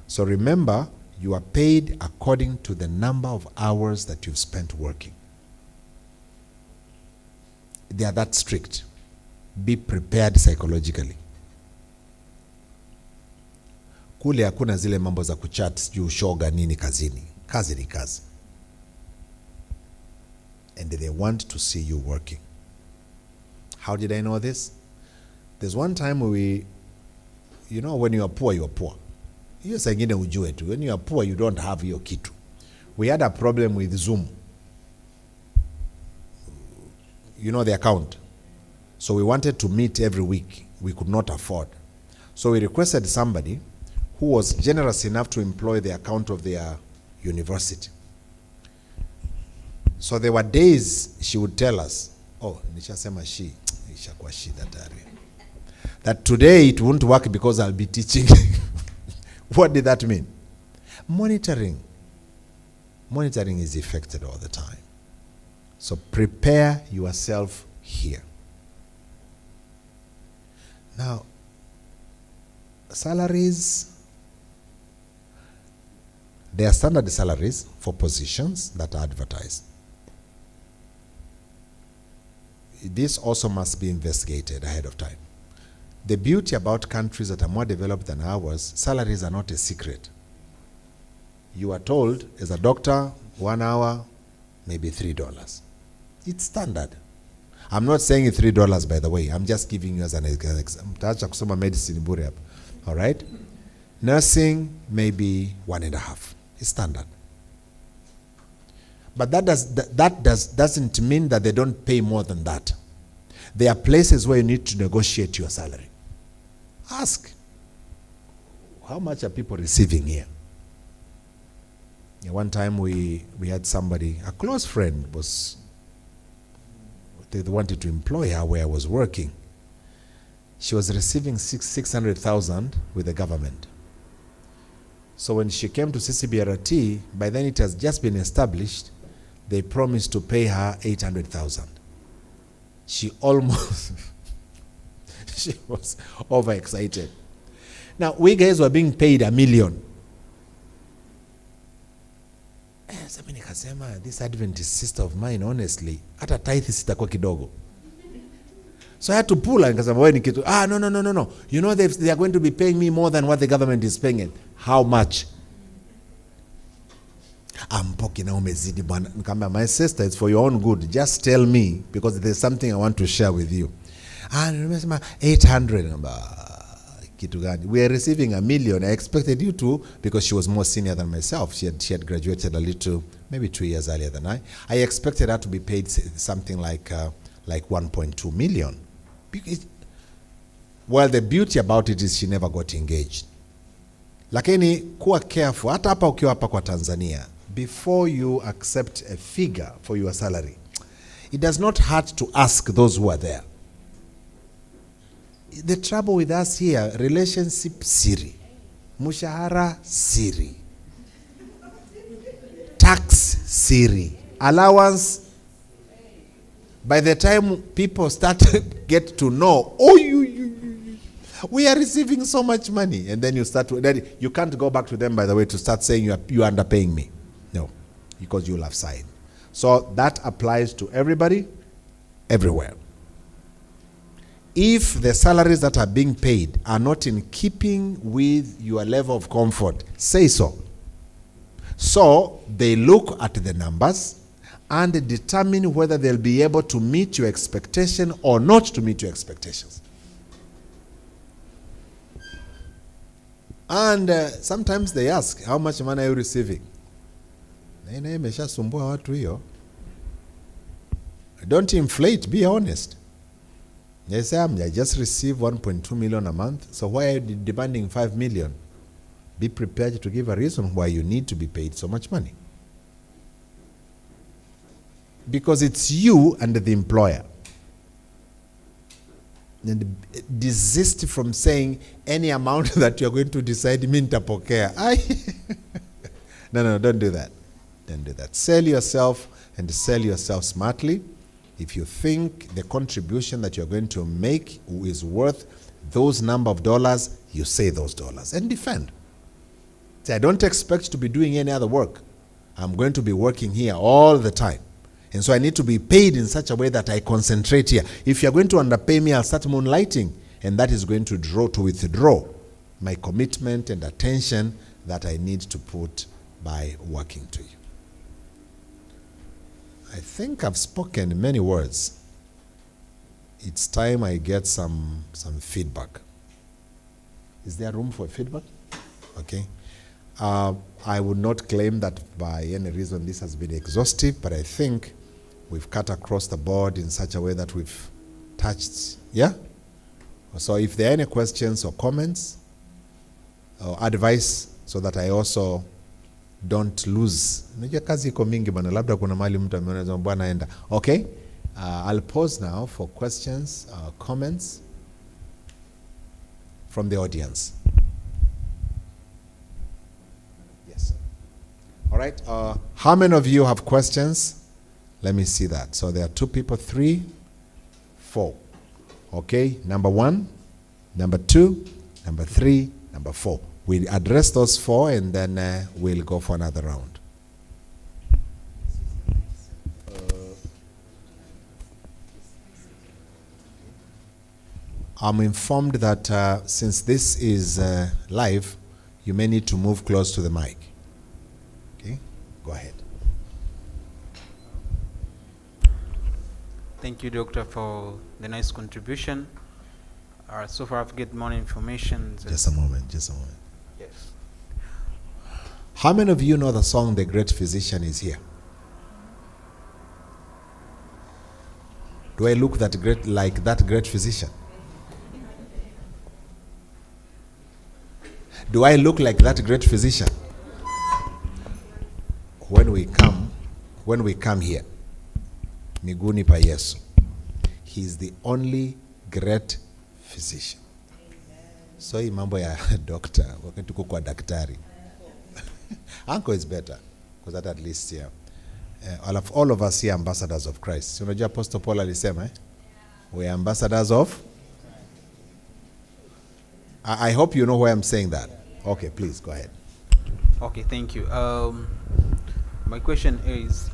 So remember, you are paid according to the number of hours that you've spent working. They are that strict. Be prepared psychologically. Kule hakuna zile mambo za kuchat juu shoga nini kazini. Kazi ni kazi. And they want to see you working. How did I know this? There's one time you know, when you are poor, you are poor. Hiyo saa ingine ujue tu. When you are poor, you don't have your kitu. We had a problem with Zoom. You know the account. So we wanted to meet every week. We could not afford. So we requested somebody who was generous enough to employ the account of their university. So there were days she would tell us, oh, nishasema she, ishakuwa she that today it won't work because I'll be teaching. What did that mean? Monitoring. Monitoring is affected all the time. So prepare yourself here. Now, salaries, there are standard salaries for positions that are advertised. This also must be investigated ahead of time. The beauty about countries that are more developed than ours, salaries are not a secret. You are told, as a doctor, 1 hour, maybe $3. It's standard. I'm not saying it's $3, by the way. I'm just giving you as an example. Mtaacha kusoma medicine bure hapa. All right? Nursing, maybe 1.5. It's standard. But that doesn't mean that they don't pay more than that. There are places where you need to negotiate your salary. Ask, how much are people receiving here? One time we had somebody, a close friend, they wanted to employ her where I was working. She was receiving 600,000 with the government. So when she came to CCBRT, by then it has just been established, they promised to pay her 800,000. She almost, she was overexcited. Now, we guys were being paid $1 million. This Adventist sister of mine, honestly, hata tithe sitakuwa kidogo. So I had to pull her and say, no. You know they are going to be paying me more than what the government is paying it. How much? Mpoki na umezidi bwana. My sister, it's for your own good. Just tell me, because there's something I want to share with you. 800. We are receiving $1 million. I expected you to, because she was more senior than myself. She had graduated a little, maybe 2 years earlier than I. I expected her to be paid something like 1.2 million. Well, the beauty about it is she never got engaged. Lakini kuwa careful, hata hapa ukiwa hapa kwa Tanzania, before you accept a figure for your salary, it does not hurt to ask those who are there. The trouble with us here, relationship siri, mushahara siri, tax siri, allowance. By the time people start get to know, we are receiving so much money, and then you start to, then you can't go back to them, by the way, to start saying you are underpaying me. No, because you'll have signed. So that applies to everybody, everywhere. If the salaries that are being paid are not in keeping with your level of comfort, say so. So they look at the numbers and determine whether they'll be able to meet your expectation or not to meet your expectations. And sometimes they ask, how much money are you receiving? Don't inflate, be honest. They say, I just received 1.2 million a month, so why are you demanding 5 million? Be prepared to give a reason why you need to be paid so much money. Because it's you and the employer. And desist from saying any amount that you're going to decide, nitapokea. No, don't do that. Don't do that. Sell yourself, and sell yourself smartly. If you think the contribution that you're going to make is worth those number of dollars, you say those dollars and defend. Say, I don't expect to be doing any other work. I'm going to be working here all the time. And so I need to be paid in such a way that I concentrate here. If you're going to underpay me, I'll start moonlighting. And that is going to withdraw my commitment and attention that I need to put by working to you. I think I've spoken many words. It's time I get some feedback. Is there room for feedback? Okay. I would not claim that by any reason this has been exhaustive, but I think we've cut across the board in such a way that we've touched, yeah? So if there are any questions or comments or advice, so that I also don't lose. Unajua kazi iko mingi bana, labda kuna mali mtu ameona bwana aenda. Okay? I'll pause now for questions, comments from the audience. Yes, sir. All right. How many of you have questions? Let me see that. So there are 2 people, 3, 4. Okay. Number 1, number 2, number 3, number 4. We'll address those 4 and then we'll go for another round. I'm informed that since this is live, you may need to move close to the mic. Okay, go ahead. Thank you, Doctor, for the nice contribution. So far, I've get more information. Just a moment. Yes. How many of you know the song "The Great Physician is Here"? Do I look like that great physician? Do I look like that great physician? When we come here, miguuni pa Yesu, he is the only great physician. So hii mambo ya doctor, wakati tuko kwa daktari. Uncle is better, because that at least here, all of us here ambassadors of Christ. Unajua Apostle Paul alisema, we are ambassadors of. I hope you know why I'm saying that. Okay, please go ahead. Okay, thank you. My question is,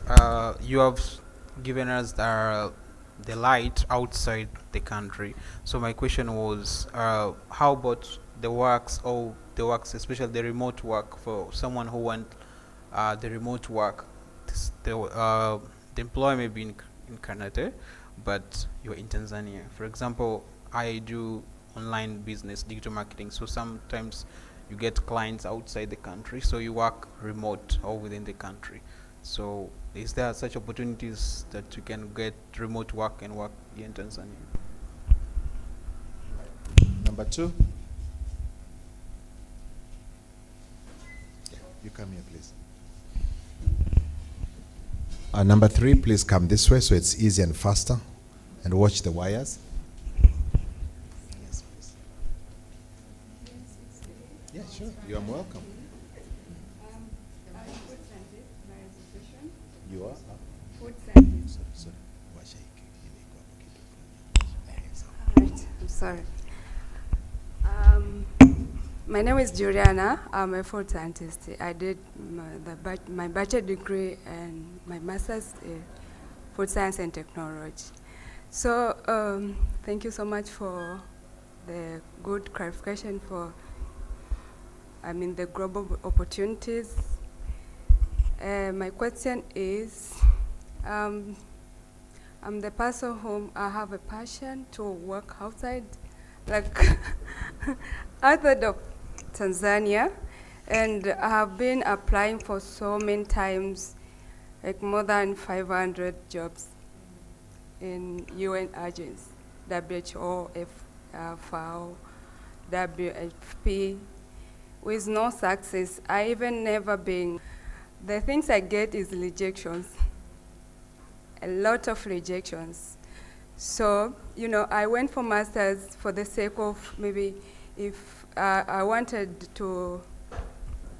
you have given us the light outside the country. So my question was, how about the works, especially the remote work, for someone who want the remote work? The employer may be in Canada, but you're in Tanzania. For example, I do online business, digital marketing. So sometimes you get clients outside the country, so you work remote or within the country. So is there such opportunities that you can get remote work and work here in Tanzania? Number 2. Yeah, you come here, please. Number 3, please come this way so it's easy and faster. And watch the wires. Yes, please. Yeah, sure. You are welcome. I'm a food scientist by education. You are? Food scientist. Sorry. Alright, I'm sorry. My name is Juliana. I'm a food scientist. I did my bachelor degree and my master's in food science and technology. So thank you so much for the good clarification for, the global opportunities. My question is, I'm the person whom I have a passion to work outside, like outside of Tanzania, and I have been applying for so many times, like more than 500 jobs in UN agencies, WHO, FAO, WFP, with no success. I even never been. The things I get is rejections, a lot of rejections. So, I went for masters for the sake of maybe if I wanted to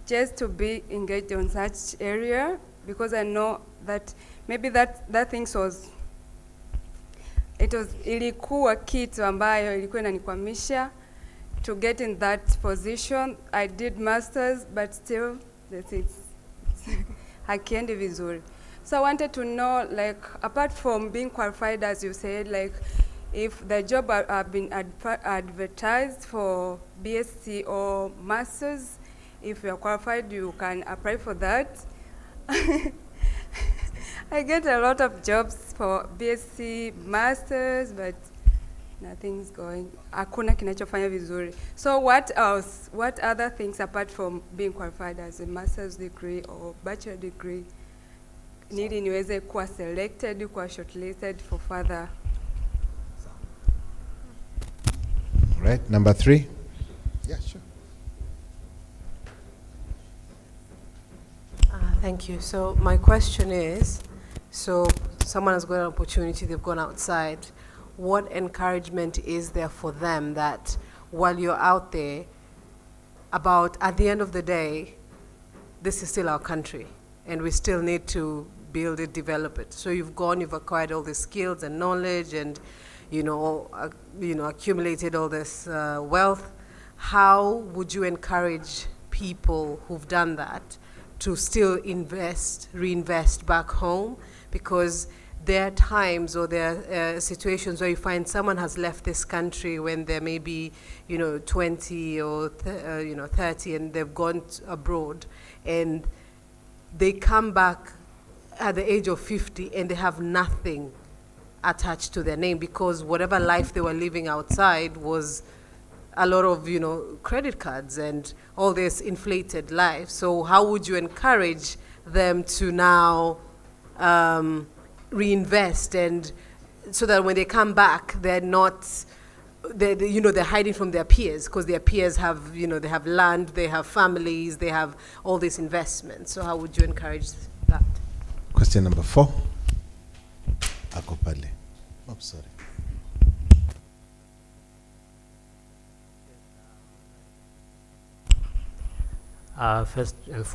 just to be engaged in such area, because I know that maybe that thing ilikuwa kitu ambayo ilikuwa inanikwamisha to get in that position. I did masters, but still the things hakiendi vizuri. So I wanted to know, like, apart from being qualified, as you said, like, if the job have been advertised for BSc or masters, if you're qualified, you can apply for that. I get a lot of jobs for BSc, masters, but nothing's going. Hakuna kinachofanya vizuri. So what else? What other things apart from being qualified as a master's degree or bachelor degree nili niweze kuwa selected, kuwa shortlisted for further? Right, number 3. Yeah, sure. Thank you. So my question is, so someone has got an opportunity, they've gone outside. What encouragement is there for them that while you're out there, at the end of the day, this is still our country and we still need to build it, develop it. So you've acquired all the skills and knowledge and, accumulated all this wealth. How would you encourage people who've done that to still reinvest back home? Because there are times or there are situations where you find someone has left this country when they're maybe, 20 or 30, and they've gone abroad, and they come back at the age of 50 and they have nothing attached to their name, because whatever life they were living outside was a lot of, credit cards and all this inflated life. So how would you encourage them to now reinvest, and so that when they come back, they're hiding from their peers, because their peers have, they have land, they have families, they have all this investment. So how would you encourage that? Question number 4. Ako pale. Oh, sorry. First and